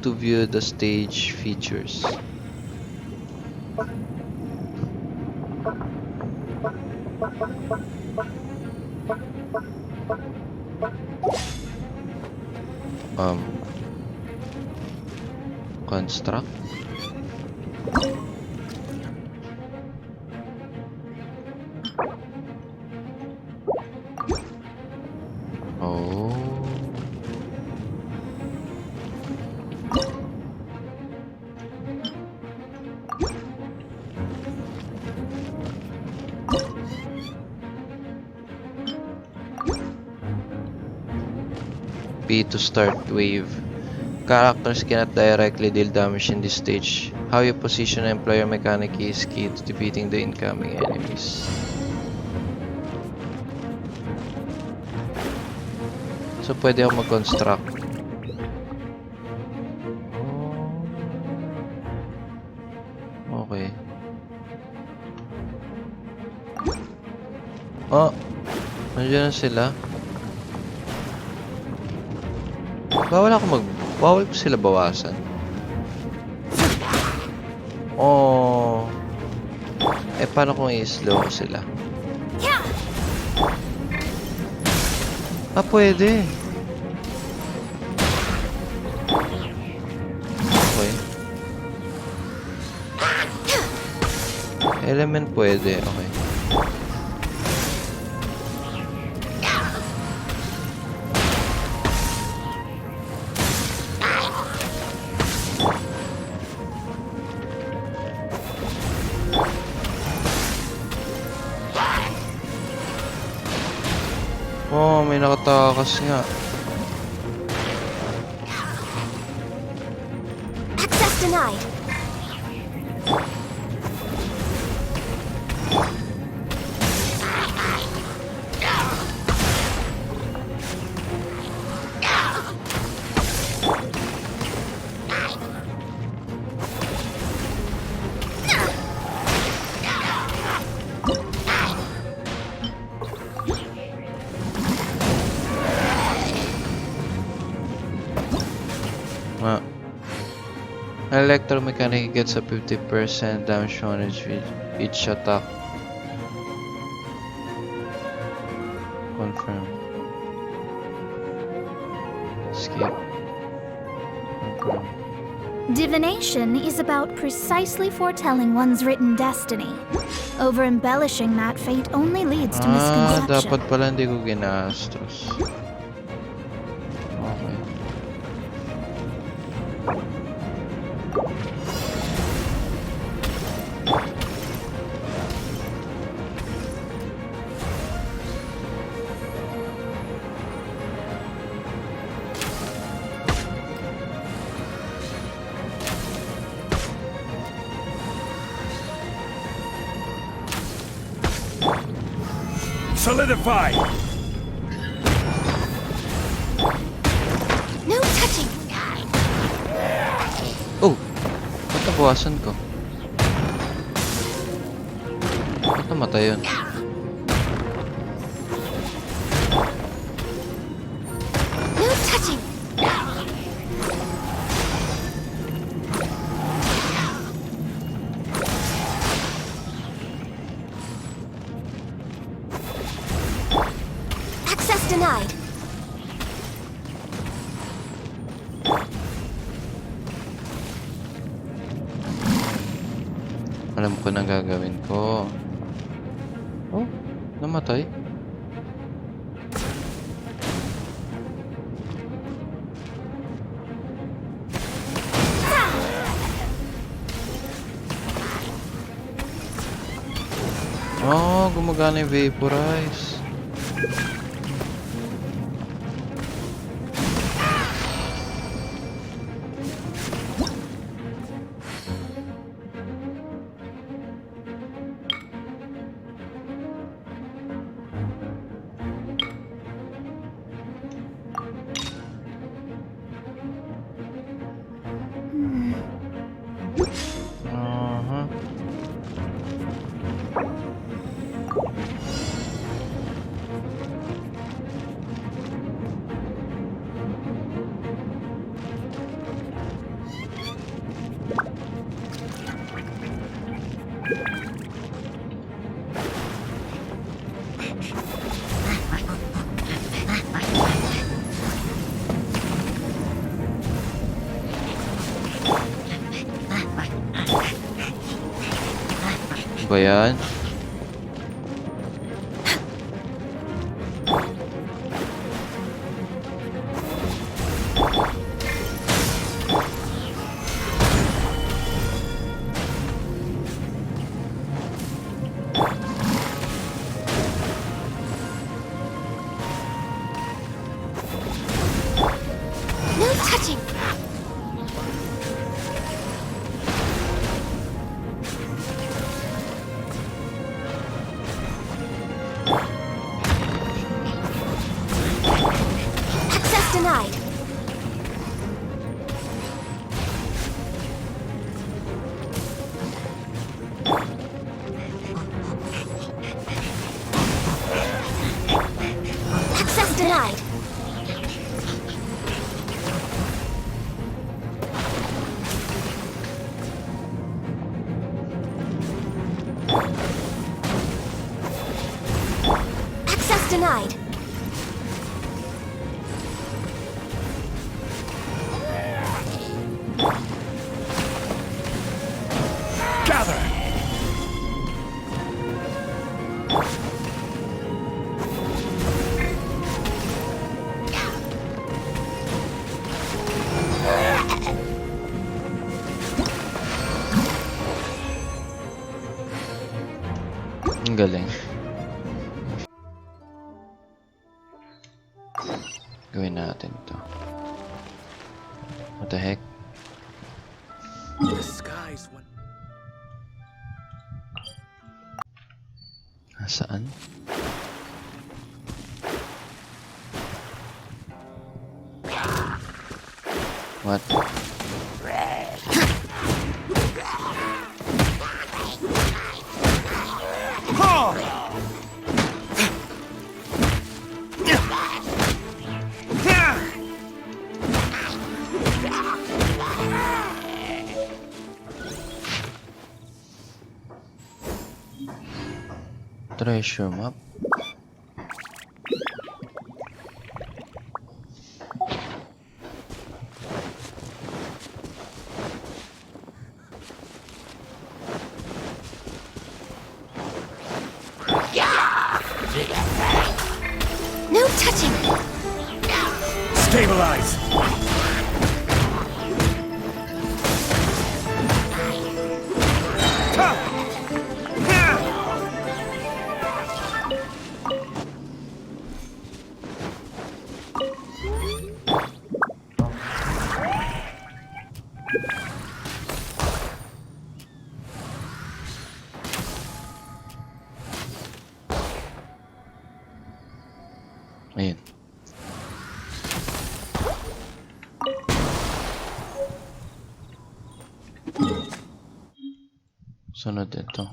To view the stage features. Construct. Oh. P to start wave. Characters cannot directly deal damage in this stage. How you position and player mechanic is key to defeating the incoming enemies. So pwede ako mag-construct. Okay. Oh, nandiyan na sila. Bawal ko sila bawasan. Oh. Paano kung i-slow ko sila? Pwede. Okay. Element pwede, okay. Oh, may nakatakas nga.
Access denied.
Electromechanic gets a 50% damage bonus with each attack. Confirm. Skip. Confirm.
Divination is about precisely foretelling one's written destiny. Over-embellishing that fate only leads to misconception.
Dapat pala hindi ko ginastos. Okay.
Solidify!
No touching!
Oh! Ba't nabawasan ko? Ba't namatay yun?
No touching! Denied.
Alam ko na gagawin ko. Oh, namatay. Oh, gumagana yung vaporize. Ba yan?
No touching! Access denied. Access denied. Access denied.
Gather!
Ang galing. Gawin natin to. What the heck?
The skies went.
Nasaan? What? Treasure map?
No touching!
Stabilize!
Ayun. Sunod ito.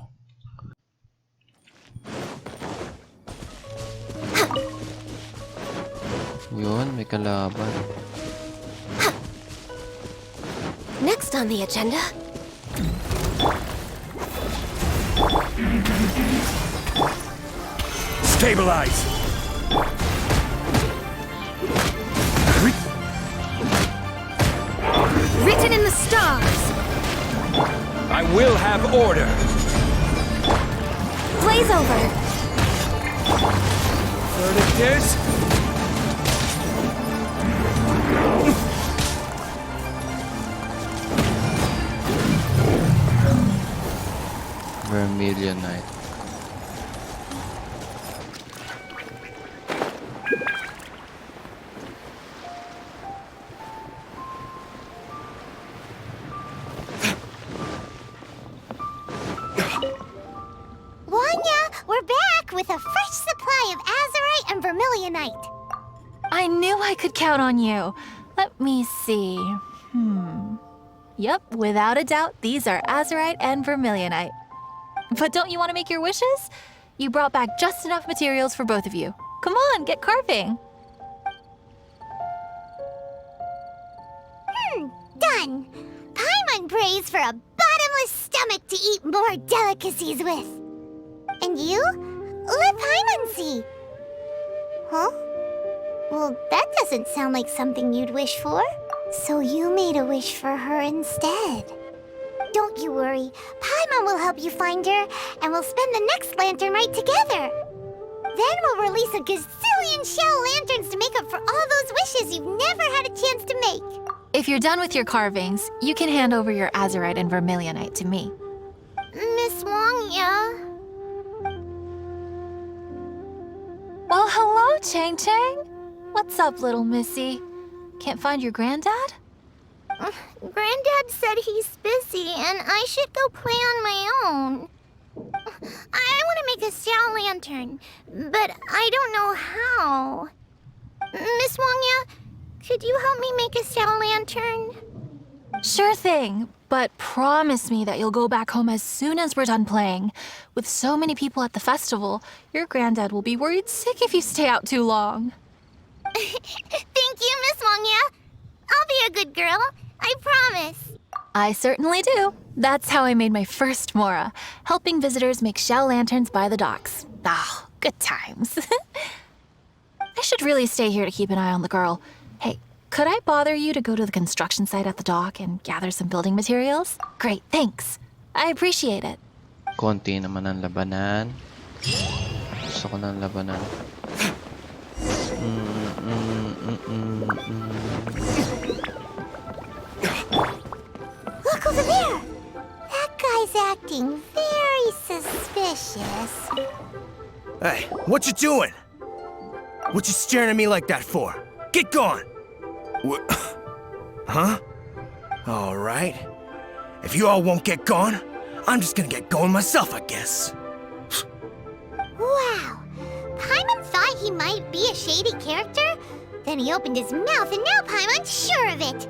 Yun, may kalaban.
Next on the agenda.
Stabilize!
Written in the stars.
I will have order!
Blaze over.
Verdict is...
Vermilion Knight.
Wanya, we're back with a fresh supply of azurite and vermilionite.
I knew I could count on you. Let me see. Yep, without a doubt, these are azurite and vermilionite. But don't you want to make your wishes? You brought back just enough materials for both of you. Come on, get carving.
Done. Paimon prays for a bottomless stomach to eat more delicacies with. And you? Let Paimon Vinsensei! Huh? Well, that doesn't sound like something you'd wish for. So you made a wish for her instead. Don't you worry. Paimon will help you find her, and we'll spend the next lantern rite together. Then we'll release a gazillion shell lanterns to make up for all those wishes you've never had a chance to make.
If you're done with your carvings, you can hand over your azurite and vermilionite to me.
Miss Wangya.
Well, hello, Chang Chang. What's up, little missy? Can't find your granddad?
Granddad said he's busy and I should go play on my own. I want to make a shell lantern, but I don't know how. Miss Wangya, could you help me make a shell lantern?
Sure thing, but promise me that you'll go back home as soon as we're done playing. With so many people at the festival, your granddad will be worried sick if you stay out too long.
Thank you, Miss Wangya. I'll be a good girl. I promise.
I certainly do. That's how I made my first Mora, helping visitors make shell lanterns by the docks. Ah, good times. I should really stay here to keep an eye on the girl. Hey, could I bother you to go to the construction site at the dock and gather some building materials? Great, thanks. I appreciate it.
Konti naman ang labanan. Gusto ko ng labanan.
Look over there! That guy's acting very suspicious.
Hey, what you doing? What you staring at me like that for? Get gone! What? Huh? All right. If you all won't get gone, I'm just gonna get going myself, I guess.
Wow. Paimon thought he might be a shady character? Then he opened his mouth and now Paimon's sure of it.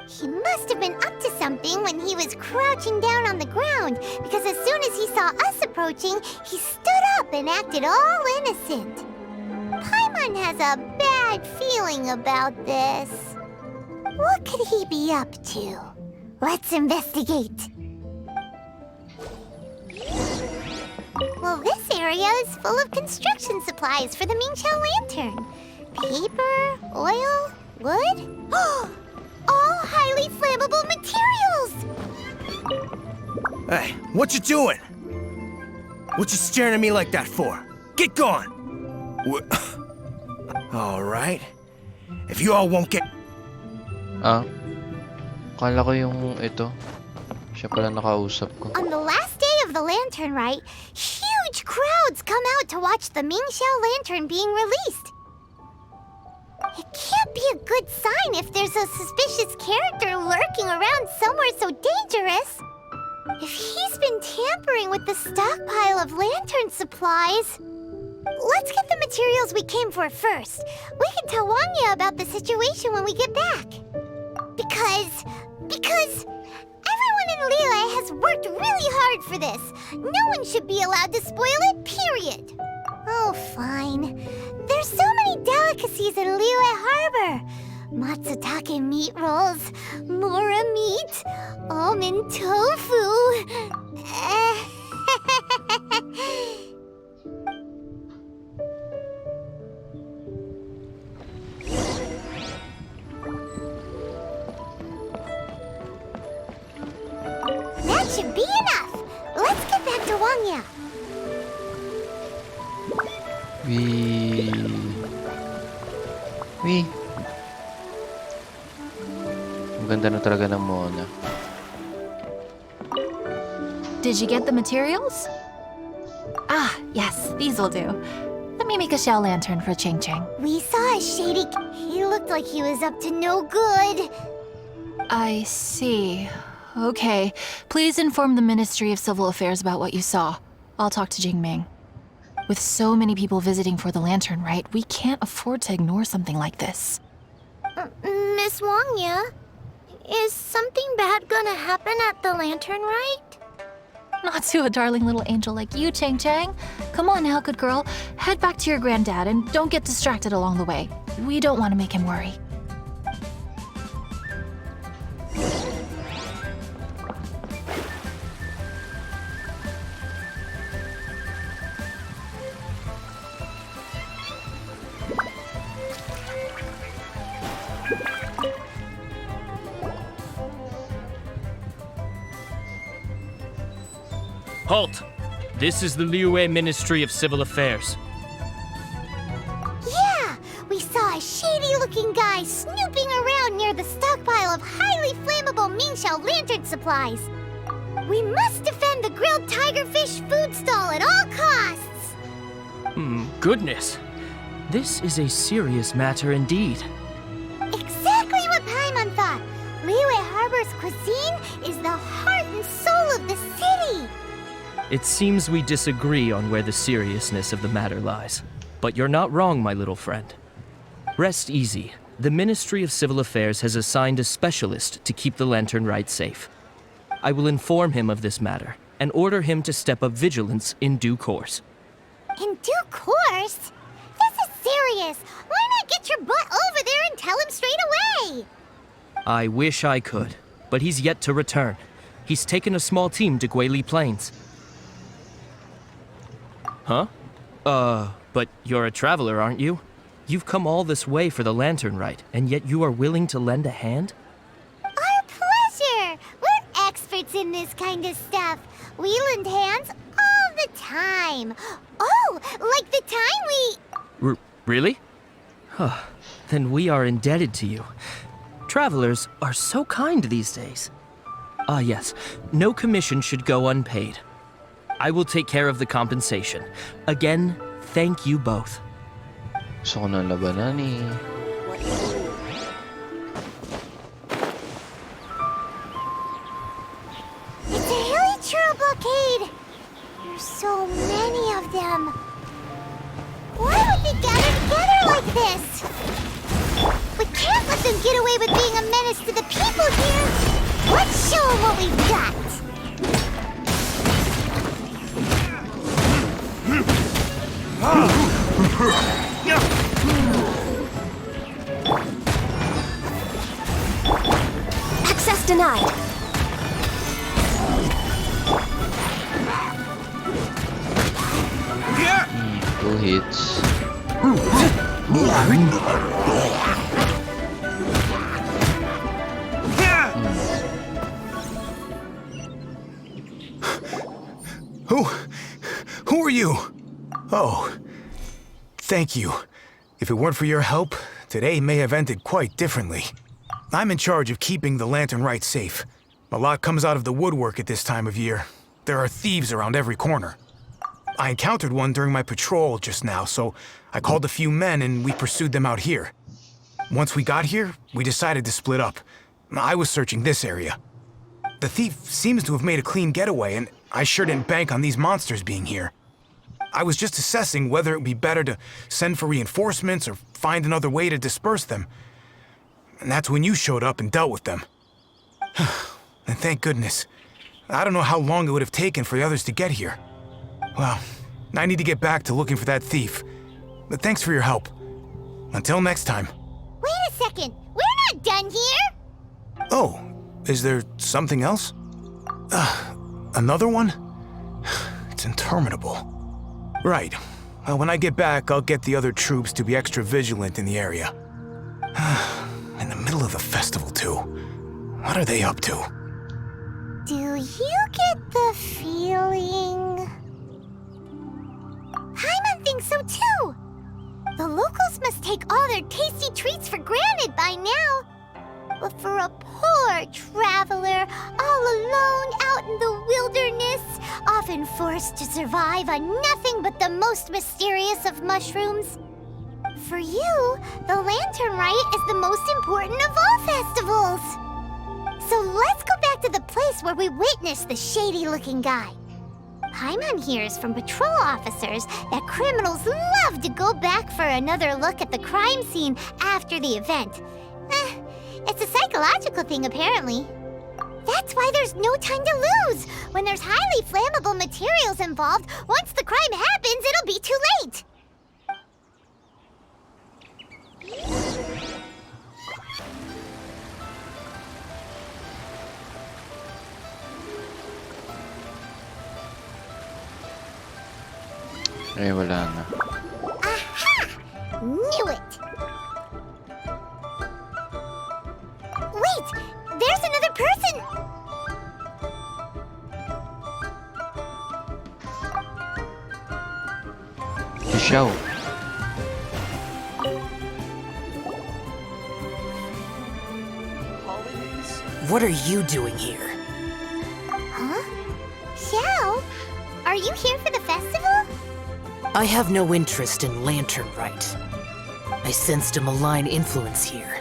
He must have been up to something when he was crouching down on the ground, because as soon as he saw us approaching, he stood up and acted all innocent. Paimon has a bad feeling about this. What could he be up to? Let's investigate. Well, this area is full of construction supplies for the Mingqiao lantern. Paper, oil, wood. All highly flammable materials!
Hey, what you doing? What you staring at me like that for? Get gone! What? All right. If you all won't get...
Kala ko yung ito. Siya pala nakausap ko.
On the last day of the lantern rite, huge crowds come out to watch the Mingqiao lantern being released. It can't be a good sign if there's a suspicious character lurking around somewhere so dangerous. If he's been tampering with the stockpile of lantern supplies... Let's get the materials we came for first. We can tell Wangya about the situation when we get back. Because everyone in Liyue has worked really hard for this. No one should be allowed to spoil it, period. Oh, fine. There's so many delicacies in Liyue Harbor. Matsutake meat rolls, mora meat, almond tofu. That should be enough. Let's get back to Wangya.
Ang ganda na talaga ng Mona.
Did you get the materials? Ah, yes, these'll do. Let me make a shell lantern for Ching Ching.
We saw a shady... He looked like he was up to no good.
I see. Okay. Please inform the Ministry of Civil Affairs about what you saw. I'll talk to Jingming. With so many people visiting for the lantern rite, we can't afford to ignore something like this.
Miss Wangya, is something bad gonna happen at the lantern rite?
Not to a darling little angel like you, Chang Chang. Come on now, good girl. Head back to your granddad and don't get distracted along the way. We don't want to make him worry.
Halt! This is the Liyue Ministry of Civil Affairs.
Yeah, we saw a shady-looking guy snooping around near the stockpile of highly flammable Mingxiao lantern supplies. We must defend the grilled tigerfish food stall at all costs!
Goodness. This is a serious matter indeed.
Exactly what Paimon thought! Liyue Harbor's cuisine is the heart and soul of the city!
It seems we disagree on where the seriousness of the matter lies. But you're not wrong, my little friend. Rest easy. The Ministry of Civil Affairs has assigned a specialist to keep the Lantern Rite safe. I will inform him of this matter and order him to step up vigilance in due course.
In due course? This is serious! Why not get your butt over there and tell him straight away?
I wish I could, but he's yet to return. He's taken a small team to Guili Plains. Huh? But you're a traveler, aren't you? You've come all this way for the Lantern Rite, and yet you are willing to lend a hand?
Our pleasure! We're experts in this kind of stuff. We lend hands all the time. Oh, like the time we...
Really? Huh. Then we are indebted to you. Travelers are so kind these days. Ah, yes. No commission should go unpaid. I will take care of the compensation. Again, thank you both.
Gusto ko ng labanan eh.
It's a hilly churro blockade! There's so many of them. Why would they gather together like this? We can't let them get away with being a menace to the people here! Let's show them what we've got!
Access denied.
Two hits.
Who are you? Oh, thank you. If it weren't for your help, today may have ended quite differently. I'm in charge of keeping the Lantern Rite safe. A lot comes out of the woodwork at this time of year. There are thieves around every corner. I encountered one during my patrol just now, so I called a few men and we pursued them out here. Once we got here, we decided to split up. I was searching this area. The thief seems to have made a clean getaway, and I sure didn't bank on these monsters being here. I was just assessing whether it would be better to send for reinforcements or find another way to disperse them. And that's when you showed up and dealt with them. And thank goodness. I don't know how long it would have taken for the others to get here. Well, I need to get back to looking for that thief. But thanks for your help. Until next time.
Wait a second! We're not done here!
Oh, is there something else? Another one? It's interminable. Right. Well, when I get back, I'll get the other troops to be extra vigilant in the area. In the middle of the festival, too. What are they up to?
Do you get the feeling... Paimon thinks so too! The locals must take all their tasty treats for granted by now. But for a poor traveler, all alone out in the wilderness, often forced to survive on nothing but the most mysterious of mushrooms, for you, the Lantern Rite is the most important of all festivals. So let's go back to the place where we witnessed the shady-looking guy. Paimon hears from patrol officers that criminals love to go back for another look at the crime scene after the event. It's a psychological thing, apparently. That's why there's no time to lose. When there's highly flammable materials involved, once the crime happens, it'll be too late.
Eh, wala na.
Aha! Knew it! Wait! There's another person!
Si Xiao.
What are you doing here?
Huh? Xiao? Are you here for the festival?
I have no interest in Lantern Rite. I sensed a malign influence here.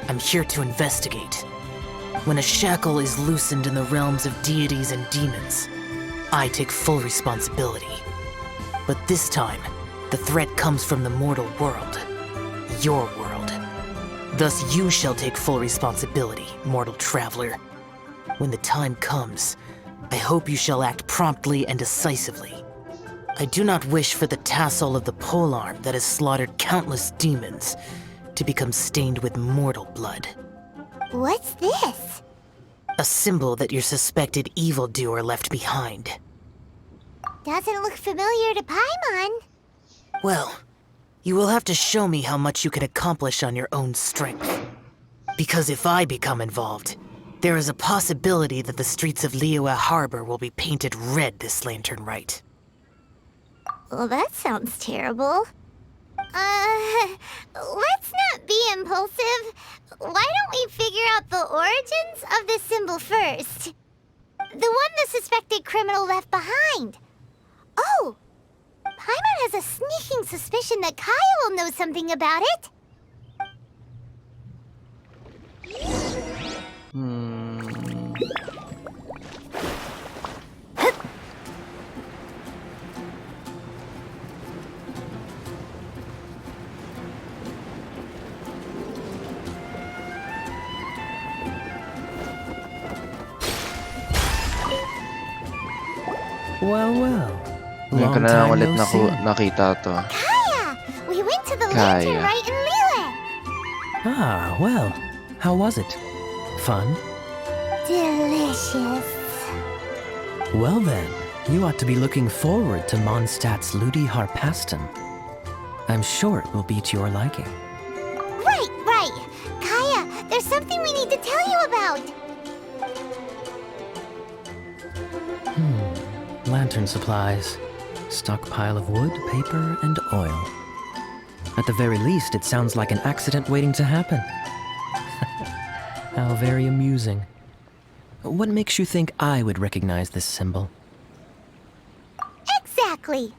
I'm here to investigate. When a shackle is loosened in the realms of deities and demons, I take full responsibility. But this time, the threat comes from the mortal world. Your world. Thus you shall take full responsibility, mortal traveler. When the time comes, I hope you shall act promptly and decisively. I do not wish for the tassel of the polearm that has slaughtered countless demons to become stained with mortal blood.
What's this?
A symbol that your suspected evildoer left behind.
Doesn't look familiar to Paimon.
Well, you will have to show me how much you can accomplish on your own strength. Because if I become involved, there is a possibility that the streets of Liyue Harbor will be painted red this Lantern Rite.
Well, that sounds terrible. Let's not be impulsive. Why don't we figure out the origins of this symbol first? The one the suspected criminal left behind. Oh! Paimon has a sneaking suspicion that Kaya will know something about it.
Well, well.
Ngayon ko
Long
na lang
time
ulit
no see.
nakita to.
Kaya! We went to the Lantern
Kaya.
Rite in Liyue.
Ah, well. How was it? Fun?
Delicious.
Well then, you ought to be looking forward to Mondstadt's Ludi Harpastum. I'm sure it will be to your liking.
Right. Kaya, there's something we need to tell you about.
Lantern supplies. Stockpile of wood, paper, and oil. At the very least, it sounds like an accident waiting to happen. How very amusing. What makes you think I would recognize this symbol?
Exactly.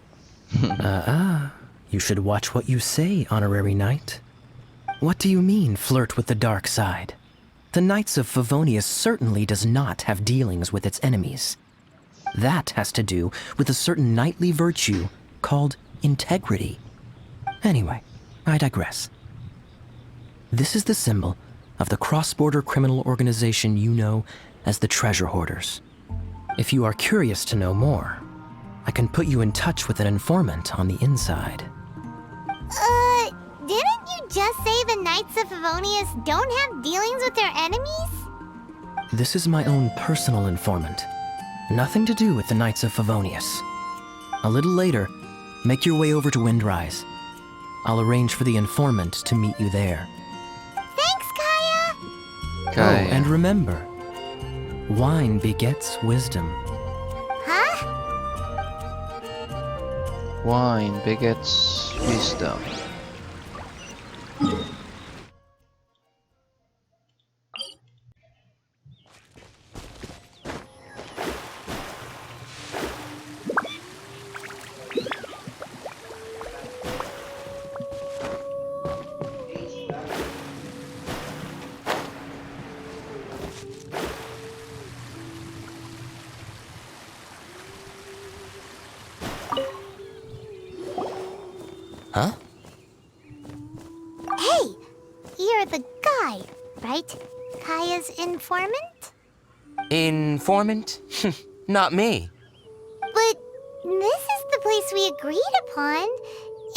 You should watch what you say, Honorary Knight. What do you mean, flirt with the dark side? The Knights of Favonius certainly does not have dealings with its enemies. That has to do with a certain knightly virtue called integrity. Anyway, I digress. This is the symbol of the cross-border criminal organization you know as the Treasure Hoarders. If you are curious to know more, I can put you in touch with an informant on the inside.
Didn't you just say the Knights of Favonius don't have dealings with their enemies?
This is my own personal informant. Nothing to do with the Knights of Favonius. A little later, make your way over to Windrise. I'll arrange for the informant to meet you there.
Thanks, Kaya!
Oh, and remember, wine begets wisdom.
Huh?
Wine begets wisdom.
Huh?
Hey! You're the guy, right? Kaya's informant?
Informant? Not me.
But this is the place we agreed upon,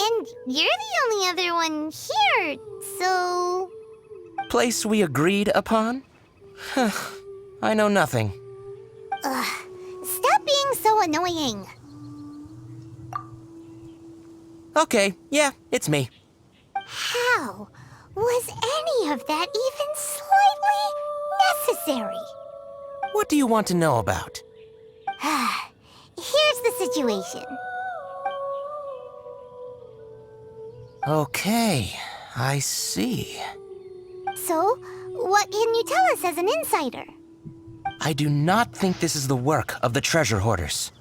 and you're the only other one here, so...
Place we agreed upon? I know nothing.
Ugh, stop being so annoying.
Okay, yeah, it's me.
How was any of that even slightly necessary?
What do you want to know about?
Here's the situation.
Okay, I see.
So, what can you tell us as an insider?
I do not think this is the work of the treasure hoarders.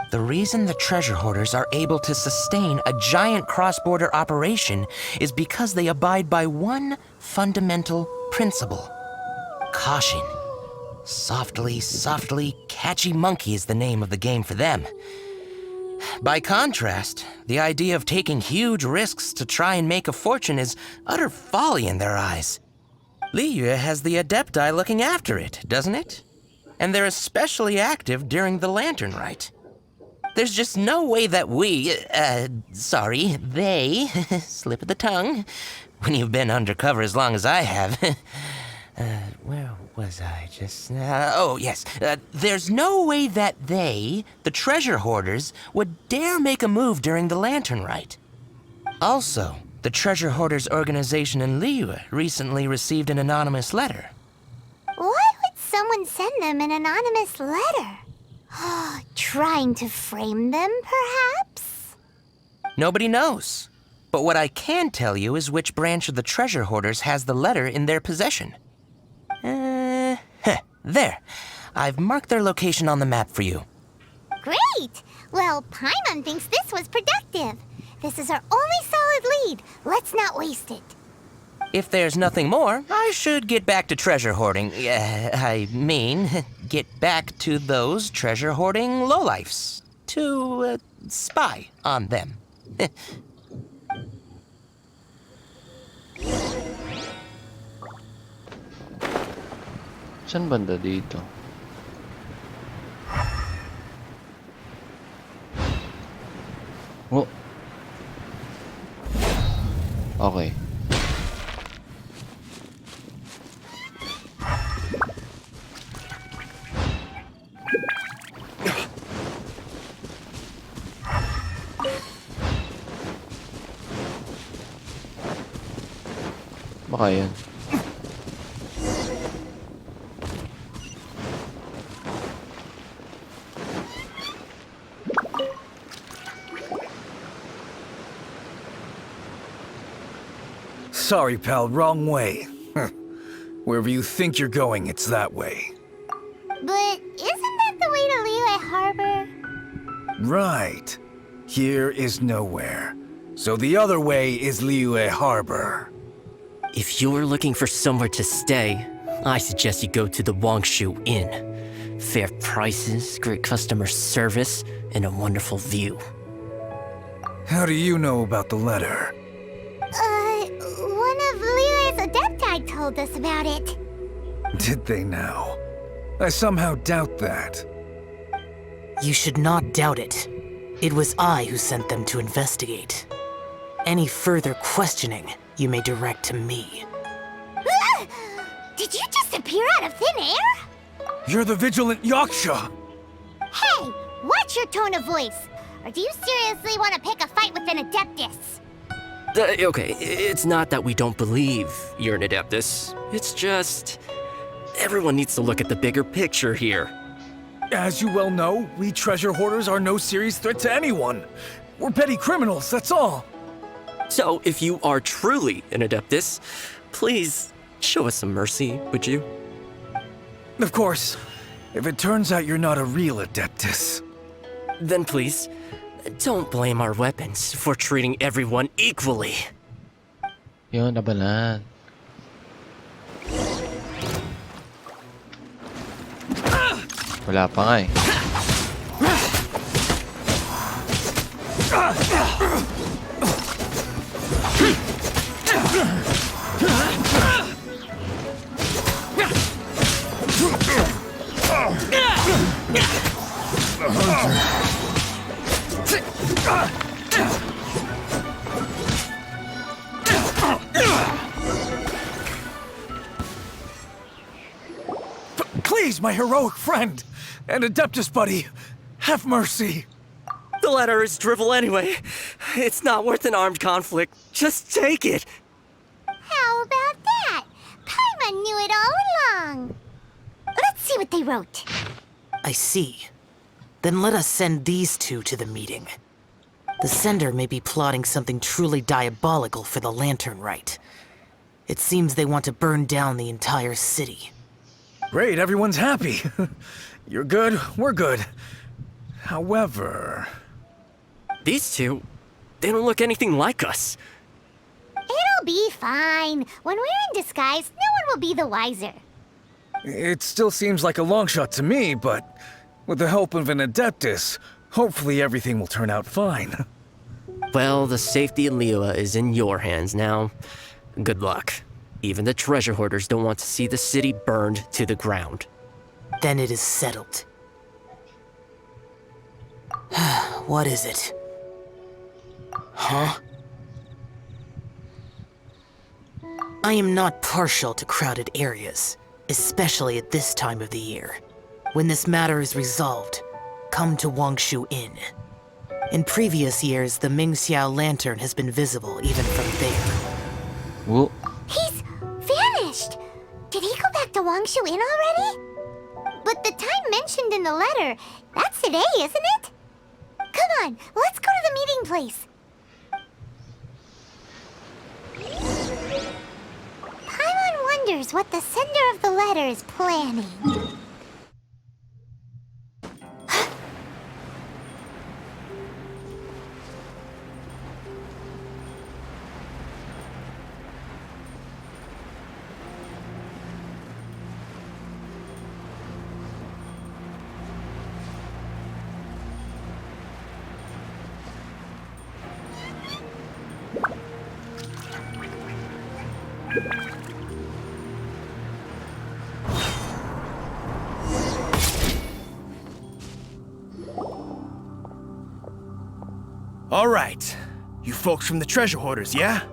The reason the treasure hoarders are able to sustain a giant cross-border operation is because they abide by one fundamental principle. Caution. Softly, softly, catchy monkey is the name of the game for them. By contrast, the idea of taking huge risks to try and make a fortune is utter folly in their eyes. Liyue has the Adepti looking after it, doesn't it? And they're especially active during the Lantern Rite. There's just no way that they, slip of the tongue, when you've been undercover as long as I have. Where was I just now? Oh, yes. There's no way that they, the treasure hoarders, would dare make a move during the Lantern Rite. Also, the treasure hoarders organization in Liyue recently received an anonymous letter.
Why would someone send them an anonymous letter? Trying to frame them, perhaps?
Nobody knows. But what I can tell you is which branch of the treasure hoarders has the letter in their possession. There. I've marked their location on the map for you.
Great! Well, Paimon thinks this was productive. This is our only solid lead. Let's not waste it.
If there's nothing more, I should get back to treasure hoarding. Get back to those treasure hoarding lowlifes. To, spy on them.
Saan banda dito? Oh. Okay. Baka yan.
Sorry, pal, wrong way. Wherever you think you're going, it's that way.
But isn't that the way to Liyue Harbor?
Right. Here is nowhere. So the other way is Liyue Harbor.
If you're looking for somewhere to stay, I suggest you go to the Wangshu Inn. Fair prices, great customer service, and a wonderful view.
How do you know about the letter?
One of Liyue's Adepti told us about it.
Did they now? I somehow doubt that.
You should not doubt it. It was I who sent them to investigate. Any further questioning, you may direct to me.
Did you just appear out of thin air?
You're the vigilant Yaksha!
Hey, watch your tone of voice. Or do you seriously want to pick a fight with an Adeptus?
Okay, it's not that we don't believe you're an Adeptus. It's just... everyone needs to look at the bigger picture here.
As you well know, we treasure hoarders are no serious threat to anyone. We're petty criminals, that's all.
So, if you are truly an Adeptus, please show us some mercy, would you?
Of course. If it turns out you're not a real Adeptus.
Then please, don't blame our weapons for treating everyone equally.
Yun, nabalan. Wala pa nga eh.
Please, my heroic friend and Adeptus buddy, have mercy.
The letter is drivel anyway. It's not worth an armed conflict. Just take it.
How about that? Paimon knew it all along. Let's see what they wrote.
I see. Then let us send these two to the meeting. The sender may be plotting something truly diabolical for the Lantern Rite. It seems they want to burn down the entire city.
Great, everyone's happy. You're good, we're good. However...
These two, they don't look anything like us.
It'll be fine. When we're in disguise, no one will be the wiser.
It still seems like a long shot to me, but with the help of an Adeptus, hopefully everything will turn out fine.
Well, the safety of Liyue is in your hands now. Good luck. Even the treasure hoarders don't want to see the city burned to the ground.
Then it is settled. What is it? Huh? I am not partial to crowded areas, especially at this time of the year. When this matter is resolved, come to Wangshu Inn. In previous years, the Mingxiao lantern has been visible even from there.
Well,
He's vanished! Did he go back to Wangshu Inn already? But the time mentioned in the letter, that's today, isn't it? Come on, let's go to the meeting place. Paimon wonders what the sender of the letter is planning.
All right, you folks from the treasure hoarders, yeah?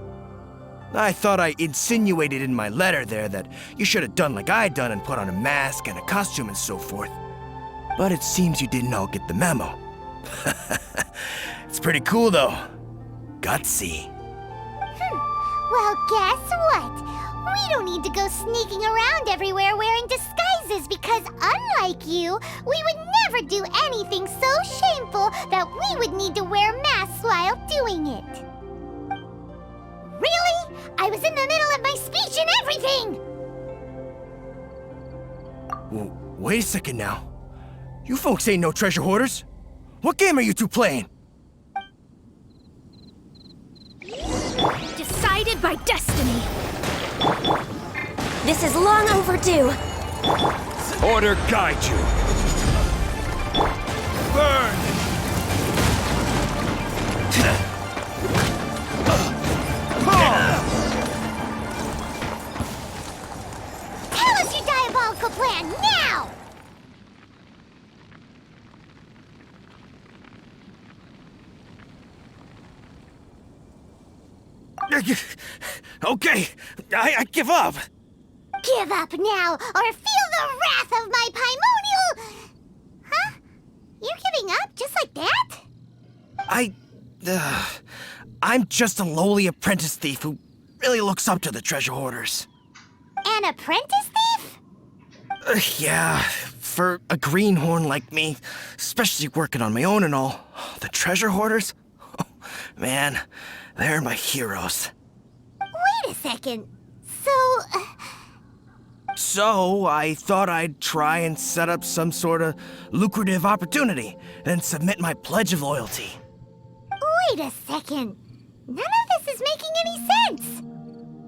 I thought I insinuated in my letter there that you should have done like I done and put on a mask and a costume and so forth. But it seems you didn't all get the memo. It's pretty cool though. Gutsy.
Well, guess what? We don't need to go sneaking around everywhere wearing disguises because unlike you, we would never do anything so shameful that we would need to wear masks while doing it. Really? I was in the middle of my speech and everything!
Wait a second now. You folks ain't no treasure hoarders. What game are you two playing?
Decided by destiny.
This is long overdue.
Order guide you. Burn!
Tell us your diabolical plan now!
Okay, I give up.
Give up now, or feel the wrath of my Paimonial... Huh? You're giving up just like that?
I'm just a lowly apprentice thief who really looks up to the treasure hoarders.
An apprentice thief?
Yeah, for a greenhorn like me, especially working on my own and all, the treasure hoarders? Oh, man, they're my heroes.
Wait a second.
So, I thought I'd try and set up some sort of lucrative opportunity, and submit my pledge of loyalty.
Wait a second. None of this is making any sense.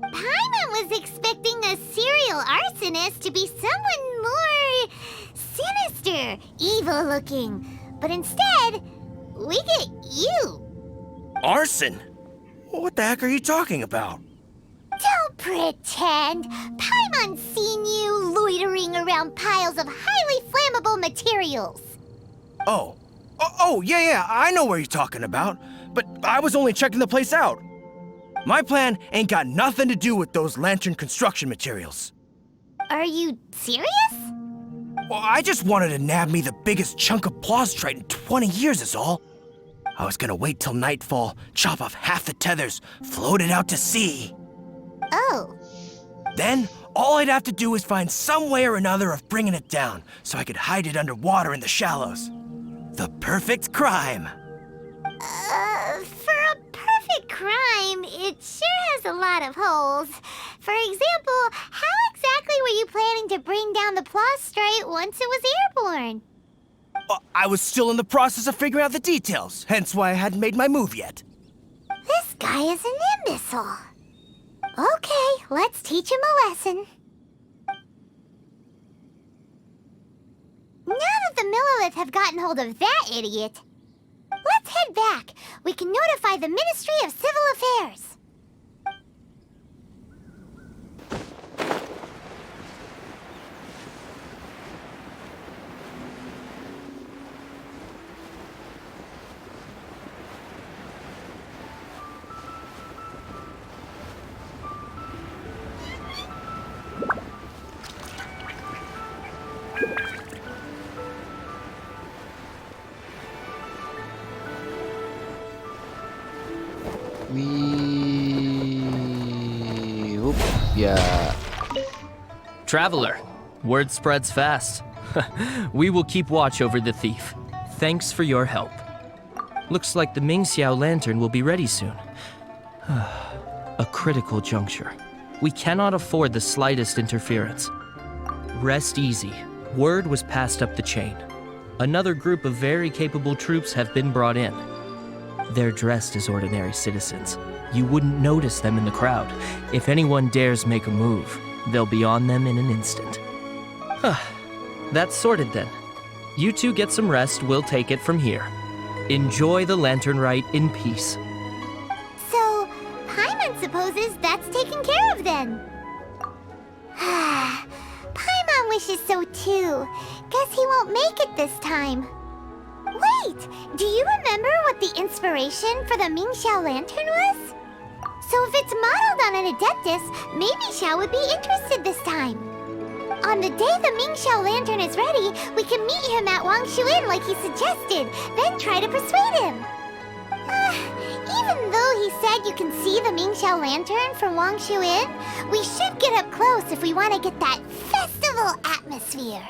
Paimon was expecting a serial arsonist to be someone more sinister, evil-looking. But instead, we get you.
Arson? What the heck are you talking about?
Don't pretend. Paimon's seen you loitering around piles of highly flammable materials.
Oh, yeah, I know what you're talking about. But I was only checking the place out. My plan ain't got nothing to do with those lantern construction materials.
Are you serious?
Well, I just wanted to nab me the biggest chunk of plaustrite in 20 years is all. I was gonna wait till nightfall, chop off half the tethers, float it out to sea.
Oh.
Then, all I'd have to do is find some way or another of bringing it down, so I could hide it underwater in the shallows. The perfect crime.
For a perfect crime, it sure has a lot of holes. For example, how exactly were you planning to bring down the plastrite once it was airborne?
I was still in the process of figuring out the details, hence why I hadn't made my move yet.
This guy is an imbecile. Okay, let's teach him a lesson. Now that the Millilith have gotten hold of that idiot, let's head back. We can notify the Ministry of Civil Affairs.
Yeah.
Traveler, word spreads fast. We will keep watch over the thief. Thanks for your help. Looks like the Mingxiao lantern will be ready soon. A critical juncture. We cannot afford the slightest interference. Rest easy. Word was passed up the chain. Another group of very capable troops have been brought in. They're dressed as ordinary citizens. You wouldn't notice them in the crowd. If anyone dares make a move, they'll be on them in an instant. That's sorted then. You two get some rest, we'll take it from here. Enjoy the lantern rite in peace.
So, Paimon supposes that's taken care of then. Paimon wishes so too. Guess he won't make it this time. Wait, do you remember what the inspiration for the Mingxiao lantern was? So if it's modeled on an Adeptus, maybe Xiao would be interested this time. On the day the Mingxiao lantern is ready, we can meet him at Wangshuin like he suggested, then try to persuade him. Even though he said you can see the Mingxiao lantern from Wangshuin, we should get up close if we want to get that festival atmosphere.